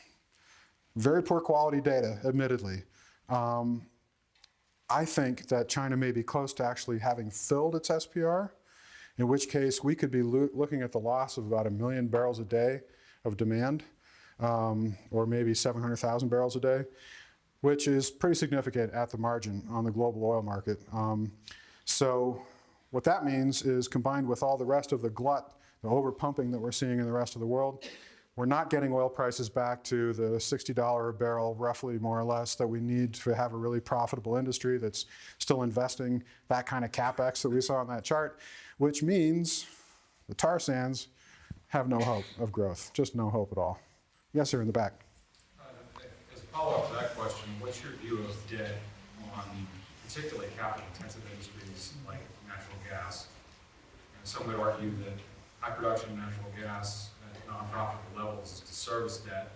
very poor quality data, admittedly, I think that China may be close to actually having filled its SPR, in which case we could be looking at the loss of about 1 million barrels a day of demand, or maybe 700,000 barrels a day, which is pretty significant at the margin on the global oil market. So what that means is, combined with all the rest of the glut, the overpumping that we're seeing in the rest of the world, we're not getting oil prices back to the $60 a barrel, roughly, more or less, that we need to have a really profitable industry that's still investing that kind of CapEx that we saw on that chart, which means the tar sands have no hope of growth, just no hope at all. Yes, sir, in the back. As a follow-up to that question, what's your view of debt on particularly capital-intensive industries like natural gas? And some would argue that high production natural gas at non-profitable levels is to service debt.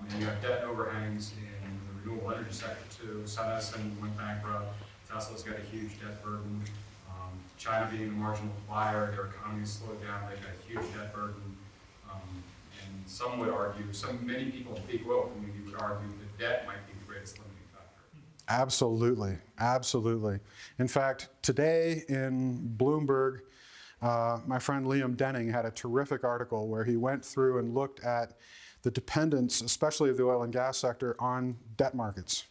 And you have debt overhangs in the renewable energy sector too. SunEdison went bankrupt. Tesla's got a huge debt burden. China being the marginal buyer, their economy has slowed down. They've got a huge debt burden. And some would argue, many people in the peak oil community would argue that debt might be the greatest limiting factor. Absolutely, absolutely. In fact, today in Bloomberg, my friend Liam Denning had a terrific article where he went through and looked at the dependence, especially of the oil and gas sector, on debt markets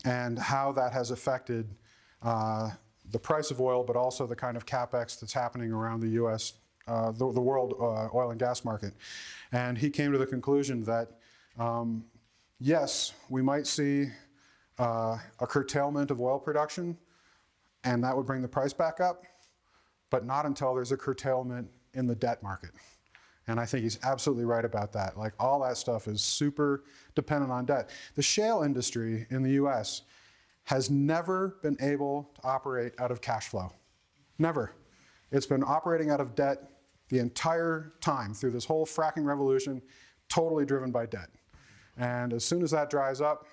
and how that has affected the price of oil, but also the kind of CapEx that's happening around the US, the world oil and gas market. And he came to the conclusion that, yes, we might see a curtailment of oil production, and that would bring the price back up, but not until there's a curtailment in the debt market. And I think he's absolutely right about that. Like, all that stuff is super dependent on debt. The shale industry in the US has never been able to operate out of cash flow. Never. It's been operating out of debt the entire time through this whole fracking revolution, totally driven by debt. And as soon as that dries up,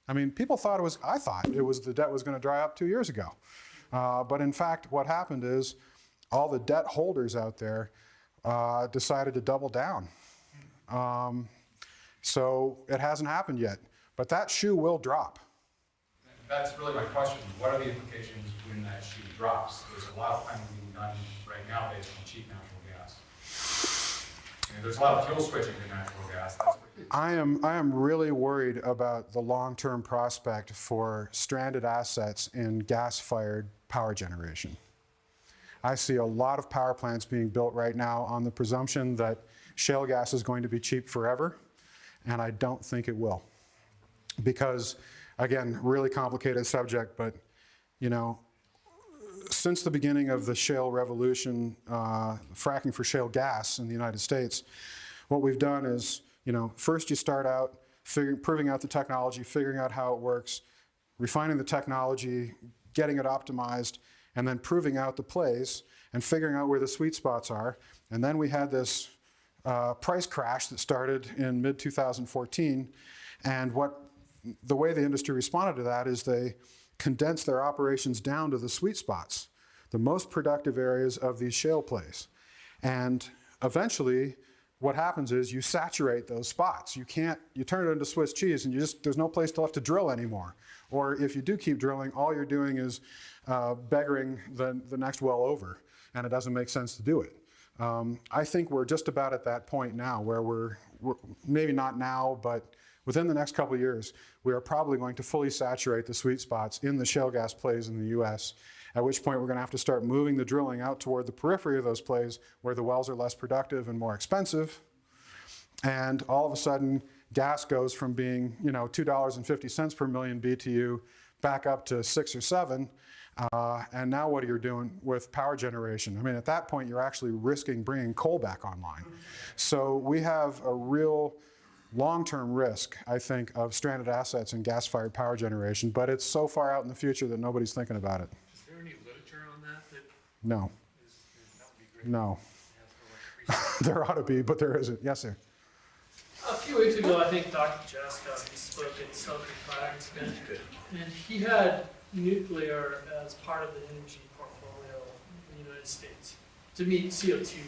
I mean, people thought it was, I thought it was the debt was going to dry up 2 years ago. But in fact, what happened is all the debt holders out there decided to double down. So it hasn't happened yet, but that shoe will drop. That's really my question. What are the implications when that shoe drops? There's a lot of planning being done right now based on cheap natural gas. And there's a lot of fuel switching to natural gas. I am really worried about the long-term prospect for stranded assets in gas-fired power generation. I see a lot of power plants being built right now on the presumption that shale gas is going to be cheap forever, and I don't think it will. Because, again, really complicated subject, but, you know, since the beginning of the shale revolution, fracking for shale gas in the United States, what we've done is, you know, first you start out proving out the technology, figuring out how it works, refining the technology, getting it optimized, and then proving out the plays and figuring out where the sweet spots are. And then we had this price crash that started in mid-2014. And the way the industry responded to that is they condensed their operations down to the sweet spots, the most productive areas of these shale plays. And eventually, what happens is you saturate those spots. You turn it into Swiss cheese and there's no place left to drill anymore. Or if you do keep drilling, all you're doing is beggaring the next well over, and it doesn't make sense to do it. I think we're just about at that point now where we're maybe not now, but within the next couple of years, we are probably going to fully saturate the sweet spots in the shale gas plays in the US, at which point we're going to have to start moving the drilling out toward the periphery of those plays where the wells are less productive and more expensive. And all of a sudden, gas goes from being, $2.50 per million BTU back up to 6 or 7. And now what are you doing with power generation? I mean, at that point, you're actually risking bringing coal back online. So we have a real long-term risk, I think, of stranded assets in gas-fired power generation, but it's so far out in the future that nobody's thinking about it. Is there any literature on that? No. That would be great. No. Yeah, for There ought to be, but there isn't. Yes, sir. A few weeks ago, I think Dr. Jaska, he spoke at Southern Fires, and he had nuclear as part of the energy portfolio in the United States to meet CO2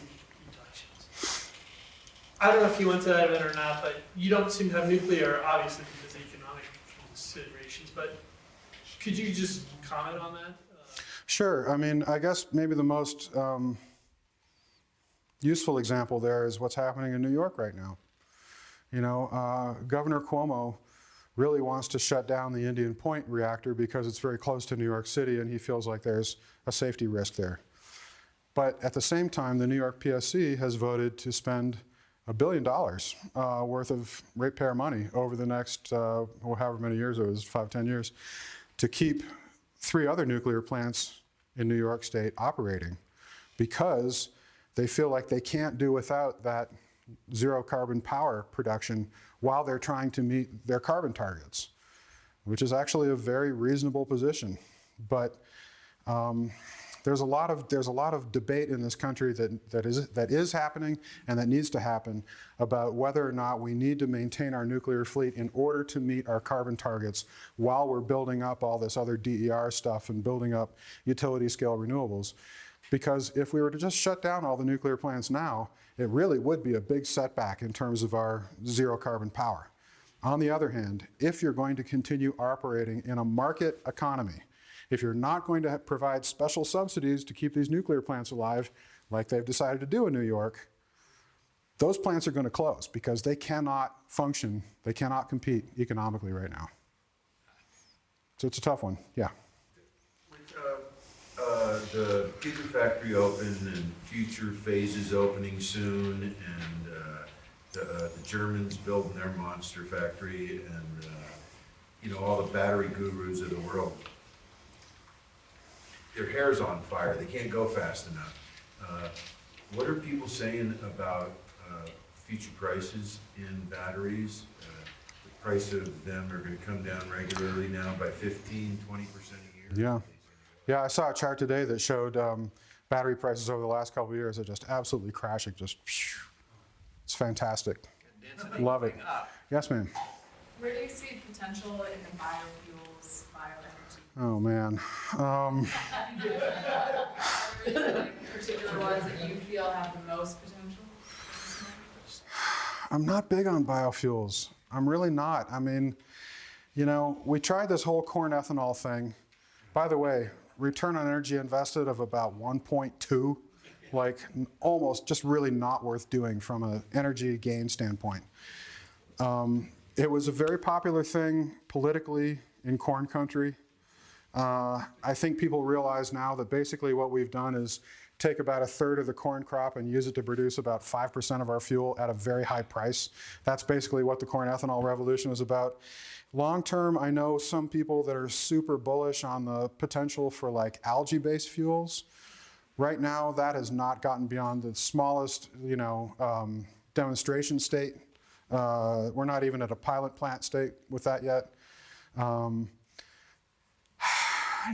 reductions. I don't know if you went to that event or not, but you don't seem to have nuclear, obviously, because of economic considerations, but could you just comment on that? Sure. I mean, I guess maybe the most useful example there is what's happening in New York right now. Governor Cuomo really wants to shut down the Indian Point reactor because it's very close to New York City and he feels like there's a safety risk there. But at the same time, the New York PSC has voted to spend $1 billion worth of ratepayer money over the next, however many years it was, 5-10 years, to keep 3 other nuclear plants in New York State operating because they feel like they can't do without that zero carbon power production while they're trying to meet their carbon targets, which is actually a very reasonable position. But there's a lot of debate in this country that is happening and that needs to happen about whether or not we need to maintain our nuclear fleet in order to meet our carbon targets while we're building up all this other DER stuff and building up utility scale renewables. Because if we were to just shut down all the nuclear plants now, it really would be a big setback in terms of our zero carbon power. On the other hand, if you're going to continue operating in a market economy, if you're not going to provide special subsidies to keep these nuclear plants alive, like they've decided to do in New York, those plants are going to close because they cannot function, they cannot compete economically right now. So it's a tough one, yeah. The Gigafactory open and future phases opening soon, and the Germans building their monster factory, and all the battery gurus of the world. Their hair's on fire. They can't go fast enough. What are people saying about future prices in batteries? The price of them are going to come down regularly now by 15-20% a year. Yeah. Yeah, I saw a chart today that showed battery prices over the last couple of years are just absolutely crashing. It's fantastic. Love it. Yes, ma'am. Where do you see potential in the biofuels, bioenergy? Oh, man. Particular ones that you feel have the most potential? I'm not big on biofuels. I'm really not. I mean, we tried this whole corn ethanol thing. By the way, return on energy invested of about 1.2, like almost just really not worth doing from an energy gain standpoint. It was a very popular thing politically in corn country. I think people realize now that basically what we've done is take about 1/3 of the corn crop and use it to produce about 5% of our fuel at a very high price. That's basically what the corn ethanol revolution was about. Long term, I know some people that are super bullish on the potential for like algae-based fuels. Right now, that has not gotten beyond the smallest, demonstration state. We're not even at a pilot plant state with that yet.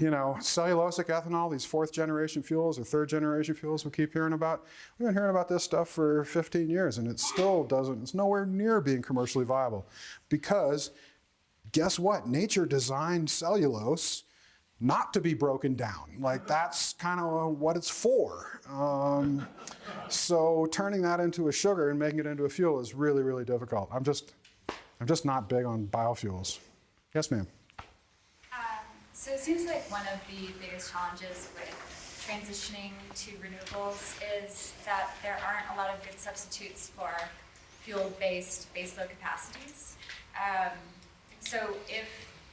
Cellulosic ethanol, these 4th generation fuels or 3rd generation fuels we keep hearing about. We've been hearing about this stuff for 15 years and it still it's nowhere near being commercially viable because guess what? Nature designed cellulose not to be broken down. Like that's kind of what it's for. So turning that into a sugar and making it into a fuel is really, really difficult. I'm just not big on biofuels. Yes, ma'am. So it seems like one of the biggest challenges with transitioning to renewables is that there aren't a lot of good substitutes for fuel-based baseload capacities. So if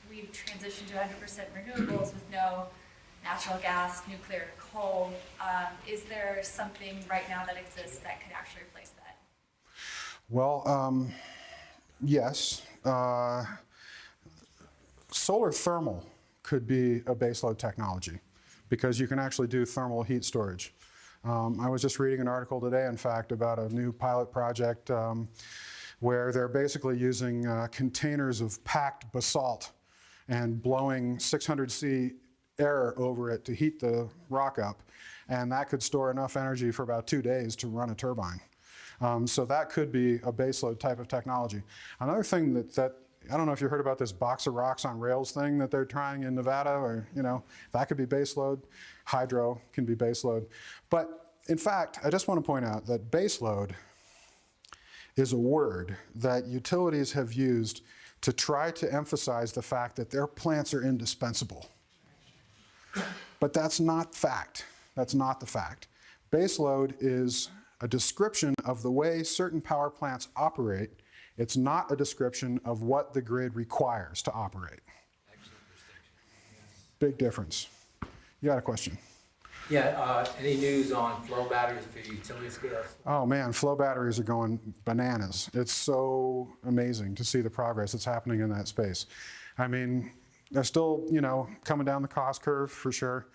we transition to 100% renewables with no natural gas, nuclear, coal, is there something right now that exists that could actually replace that? Well, yes. Solar thermal could be a baseload technology because you can actually do thermal heat storage. I was just reading an article today, in fact, about a new pilot project where they're basically using containers of packed basalt and blowing 600C air over it to heat the rock up. And that could store enough energy for about 2 days to run a turbine. So that could be a baseload type of technology. Another thing that I don't know if you heard about this box of rocks on rails thing that they're trying in Nevada, or, that could be baseload. Hydro can be baseload. But in fact, I just want to point out that baseload is a word that utilities have used to try to emphasize the fact that their plants are indispensable. But that's not fact. That's not the fact. Baseload is a description of the way certain power plants operate. It's not a description of what the grid requires to operate. Big difference. You got a question? Yeah, any news on flow batteries for utility scales? Oh man, flow batteries are going bananas. It's so amazing to see the progress that's happening in that space. I mean, they're still, coming down the cost curve for sure,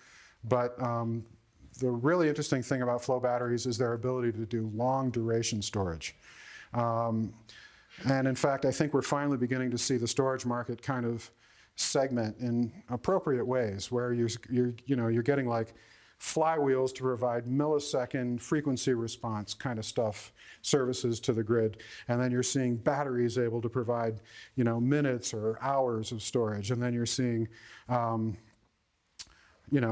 but the really interesting thing about flow batteries is their ability to do long duration storage. And in fact, I think we're finally beginning to see the storage market kind of segment in appropriate ways, where you're getting like flywheels to provide millisecond frequency response kind of stuff, services to the grid. And then you're seeing batteries able to provide, minutes or hours of storage. And then you're seeing,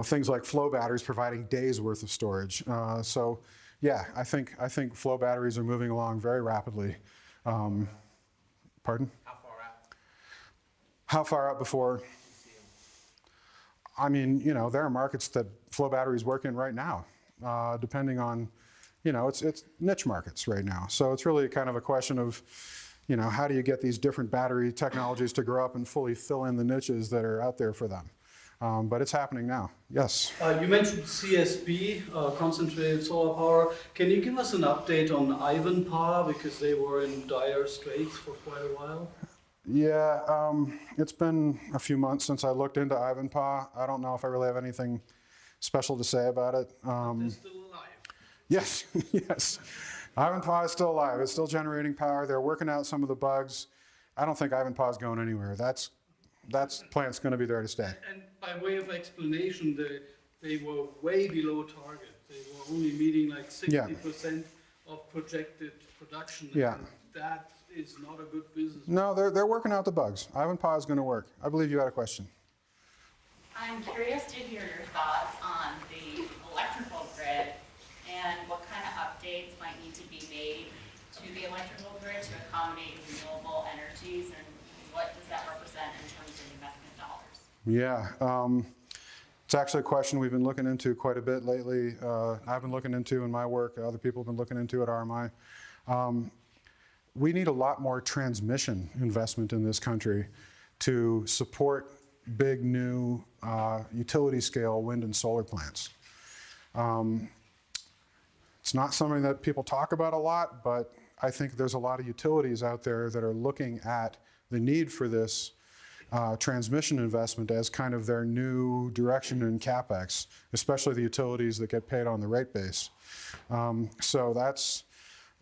things like flow batteries providing days worth of storage. So yeah, I think flow batteries are moving along very rapidly. Pardon? How far out? How far out before? I mean, there are markets that flow batteries work in right now, depending on, it's niche markets right now. So it's really kind of a question of, how do you get these different battery technologies to grow up and fully fill in the niches that are out there for them? But it's happening now. Yes? You mentioned CSB, concentrated solar power. Can you give us an update on Ivanpah, because they were in dire straits for quite a while? Yeah, it's been a few months since I looked into Ivanpah. I don't know if I really have anything special to say about it. They're still alive. Yes, yes. Ivanpah is still alive. It's still generating power. They're working out some of the bugs. I don't think Ivanpah is going anywhere. That plant's going to be there to stay. And by way of explanation, they were way below target. They were only meeting like 60% of projected production. Yeah. And that is not a good business. No, they're working out the bugs. Ivanpah is going to work. I believe you had a question. I'm curious to hear your thoughts on the electrical grid and what kind of updates might need to be made to the electrical grid to accommodate renewable energies, and what does that represent in terms of investment dollars? Yeah, it's actually a question we've been looking into quite a bit lately. I've been looking into in my work, other people have been looking into at RMI. We need a lot more transmission investment in this country to support big new utility scale wind and solar plants. It's not something that people talk about a lot, but I think there's a lot of utilities out there that are looking at the need for this transmission investment as kind of their new direction in CapEx, especially the utilities that get paid on the rate base. So that's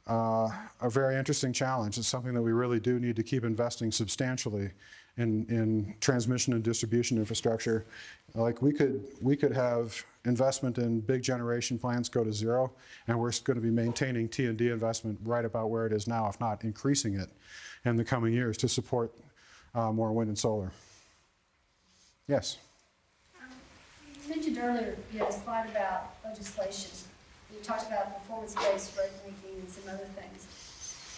a very interesting challenge. It's something that we really do need to keep investing substantially in transmission and distribution infrastructure. Like we could have investment in big generation plants go to zero, and we're going to be maintaining T&D investment right about where it is now, if not increasing it in the coming years to support more wind and solar. Yes? You mentioned earlier, you had a slide about legislation. You talked about performance-based rate making and some other things.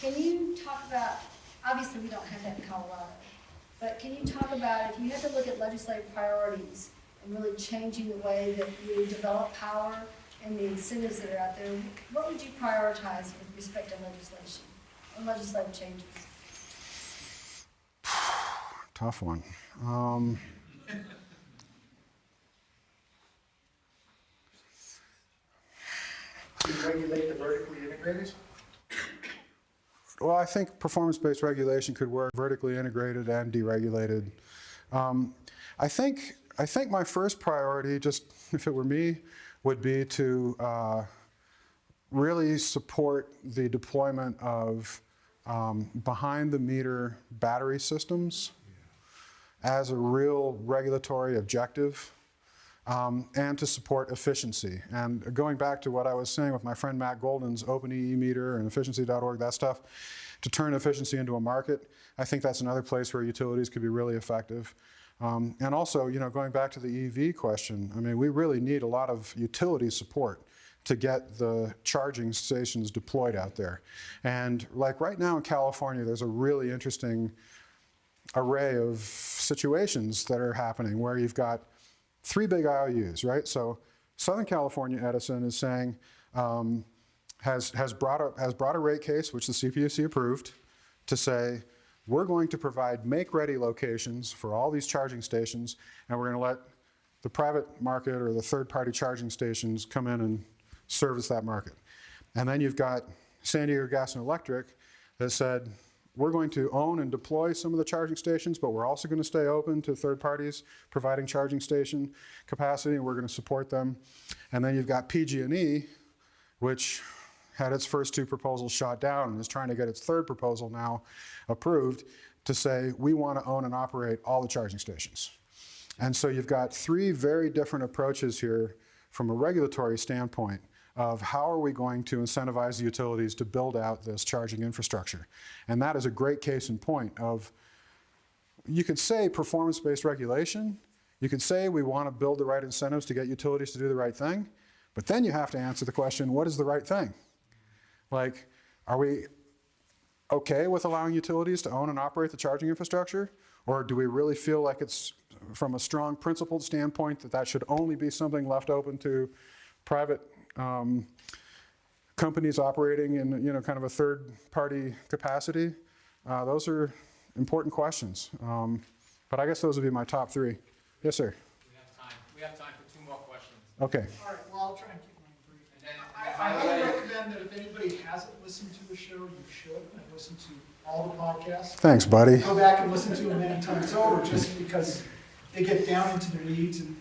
Can you talk about, obviously we don't have that in Colorado, but can you talk about if you had to look at legislative priorities and really changing the way that we develop power and the incentives that are out there, what would you prioritize with respect to legislation or legislative changes? Tough one. To regulate the vertically integrated? Well, I think performance-based regulation could work vertically integrated and deregulated. I think my first priority, just if it were me, would be to really support the deployment of behind-the-meter battery systems as a real regulatory objective, and to support efficiency. And going back to what I was saying with my friend Matt Golden's OpenEE meter and efficiency.org, that stuff, to turn efficiency into a market, I think that's another place where utilities could be really effective. And also, going back to the EV question, I mean, we really need a lot of utility support to get the charging stations deployed out there. And like right now in California, there's a really interesting array of situations that are happening where you've got 3 big IOUs, right? So Southern California Edison is saying, has brought a rate case, which the CPUC approved, to say, we're going to provide make-ready locations for all these charging stations, and we're going to let the private market or the third-party charging stations come in and service that market. And then you've got San Diego Gas and Electric that said, we're going to own and deploy some of the charging stations, but we're also going to stay open to third parties providing charging station capacity, and we're going to support them. And then you've got PG&E, which had its first 2 proposals shot down and is trying to get its 3rd proposal now approved to say, we want to own and operate all the charging stations. And so you've got 3 very different approaches here from a regulatory standpoint of how are we going to incentivize the utilities to build out this charging infrastructure. And that is a great case in point of, you could say performance-based regulation, you could say we want to build the right incentives to get utilities to do the right thing, but then you have to answer the question, what is the right thing? Like, are we okay with allowing utilities to own and operate the charging infrastructure? Or do we really feel like it's, from a strong principled standpoint, that that should only be something left open to private companies operating in, kind of a third-party capacity? Those are important questions. But I guess those would be my top 3. Yes, sir. We have time for 2 more questions. Okay. All right, well, I'll try and keep mine brief. And then, I highly recommend that if anybody hasn't listened to the show, you should. I've listened to all the podcasts. Thanks, buddy. Go back and listen to them many times over, just because they get down into the weeds, and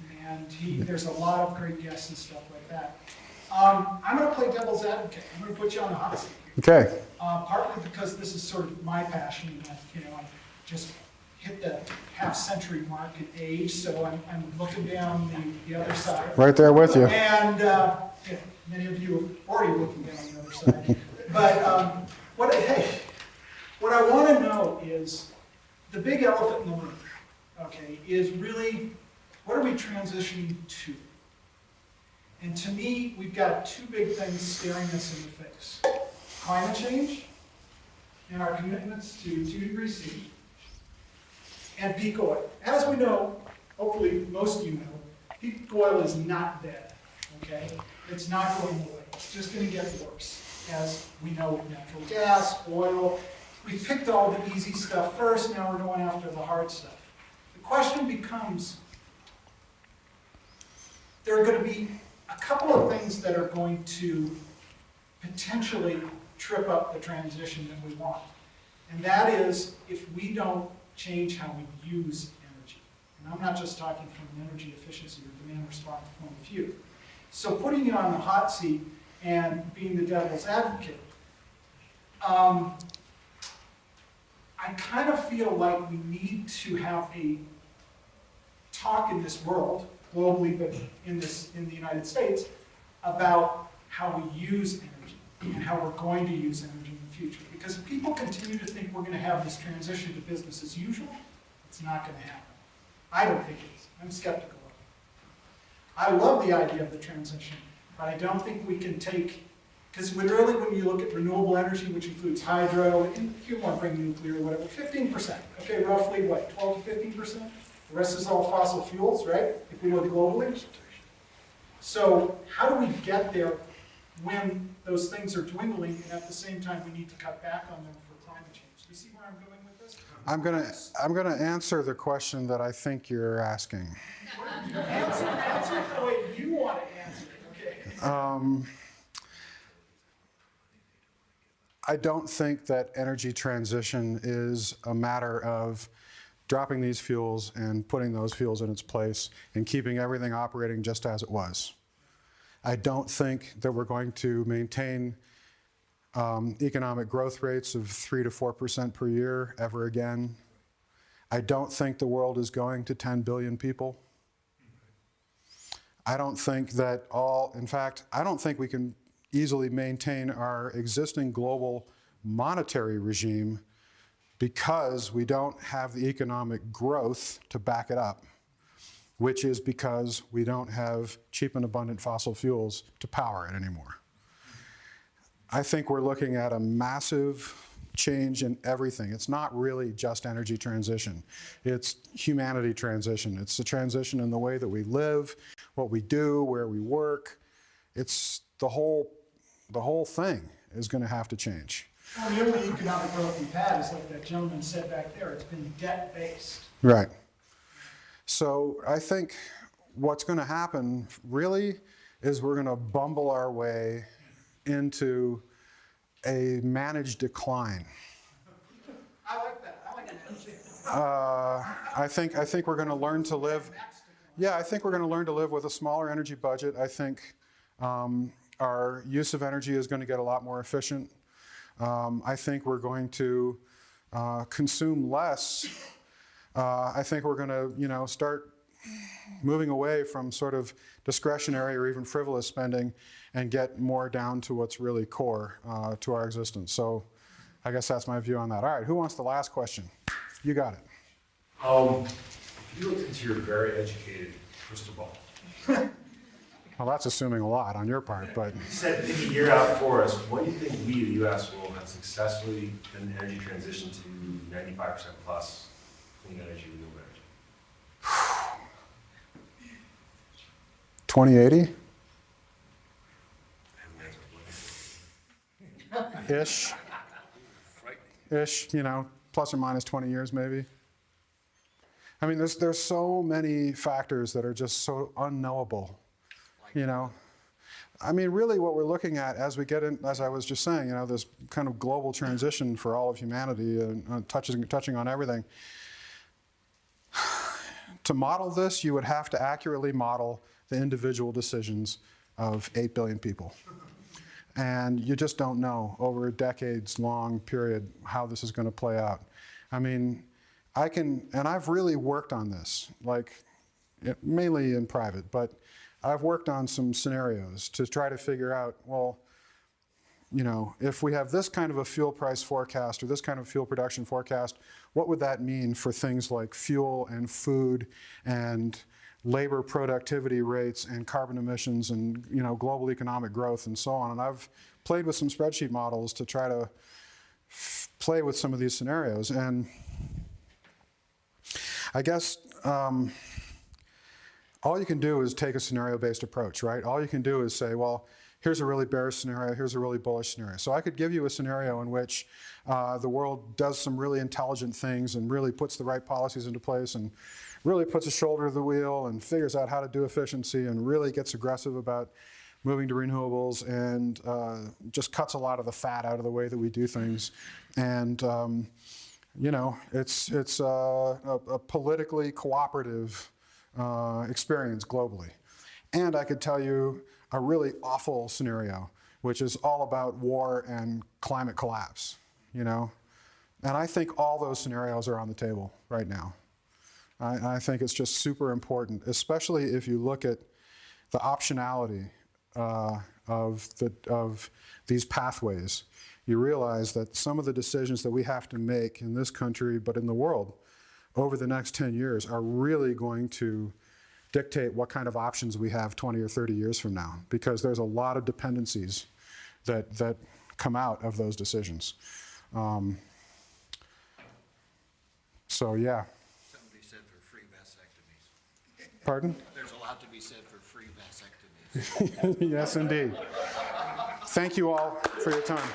there's a lot of great guests and stuff like that. I'm going to play devil's advocate. I'm going to put you on the hot seat. Okay. Partly because this is sort of my passion, that, I just hit the half-century mark in age, so I'm looking down the other side. Right there with you. And many of you are already looking down the other side. But what I want to know is, the big elephant in the room, okay, is really, what are we transitioning to? And to me, we've got 2 big things staring us in the face. Climate change and our commitments to 2 degrees C, and peak oil. As we know, hopefully most of you know, peak oil is not dead, okay? It's not going away. It's just going to get worse, as we know with natural gas, oil. We picked all the easy stuff first, now we're going after the hard stuff. The question becomes, there are going to be a couple of things that are going to potentially trip up the transition that we want. And that is if we don't change how we use energy. And I'm not just talking from an energy efficiency or demand response point of view. So putting you on the hot seat and being the devil's advocate, I kind of feel like we need to have a talk in this world, globally, but in the United States, about how we use energy and how we're going to use energy in the future. Because if people continue to think we're going to have this transition to business as usual, it's not going to happen. I don't think it is. I'm skeptical of it. I love the idea of the transition, but I don't think we can take, because really when you look at renewable energy, which includes hydro, and if you want to bring nuclear or whatever, 15%. Okay, roughly what, 12 to 15%? The rest is all fossil fuels, right? If we look globally. So how do we get there when those things are dwindling and at the same time we need to cut back on them for climate change? Do you see where I'm going with this? I'm gonna answer the question that I think you're asking. Answer it the way you want to answer it, okay? I don't think that energy transition is a matter of dropping these fuels and putting those fuels in its place and keeping everything operating just as it was. I don't think that we're going to maintain economic growth rates of 3 to 4% per year ever again. I don't think the world is going to 10 billion people. I don't think that in fact, I don't think we can easily maintain our existing global monetary regime because we don't have the economic growth to back it up, which is because we don't have cheap and abundant fossil fuels to power it anymore. I think we're looking at a massive change in everything. It's not really just energy transition. It's humanity transition. It's the transition in the way that we live, what we do, where we work. It's the whole thing is going to have to change. Well, the only economic growth we've had is like that gentleman said back there, it's been debt-based. Right. So I think what's going to happen really is we're going to bumble our way into a managed decline. I like that. I like that. I think we're going to learn to live. Yeah, I think we're going to learn to live with a smaller energy budget. I think our use of energy is going to get a lot more efficient. I think we're going to consume less. I think we're going to, start moving away from sort of discretionary or even frivolous spending and get more down to what's really core to our existence. So I guess that's my view on that. All right, who wants the last question? You got it. If you looked into your very educated crystal ball. Well, that's assuming a lot on your part, but. You said pick a year out for us. What do you think we, the U.S., will have successfully done the energy transition to 95% plus clean energy, renewable energy? 2080? Ish. Ish, plus or minus 20 years maybe. I mean, there's so many factors that are just so unknowable, I mean, really what we're looking at as we get in, as I was just saying, this kind of global transition for all of humanity and touching on everything. To model this, you would have to accurately model the individual decisions of 8 billion people. And you just don't know over a decades-long period how this is going to play out. I mean, and I've really worked on this, mainly in private, but I've worked on some scenarios to try to figure out, well, if we have this kind of a fuel price forecast or this kind of fuel production forecast, what would that mean for things like fuel and food and labor productivity rates and carbon emissions and global economic growth and so on. And I've played with some spreadsheet models to try to play with some of these scenarios. And I guess all you can do is take a scenario-based approach, right? All you can do is say, well, here's a really bearish scenario, here's a really bullish scenario. So I could give you a scenario in which the world does some really intelligent things and really puts the right policies into place and really puts a shoulder to the wheel and figures out how to do efficiency and really gets aggressive about moving to renewables and just cuts a lot of the fat out of the way that we do things. And it's a politically cooperative experience globally. And I could tell you a really awful scenario, which is all about war and climate collapse, And I think all those scenarios are on the table right now. I think it's just super important, especially if you look at the optionality of these pathways. You realize that some of the decisions that we have to make in this country, but in the world, over the next 10 years are really going to dictate what kind of options we have 20 or 30 years from now, because there's a lot of dependencies that come out of those decisions. So yeah. Somebody said for free best Pardon? There's a lot to be said for free vasectomies. Yes, indeed. Thank you all for your time.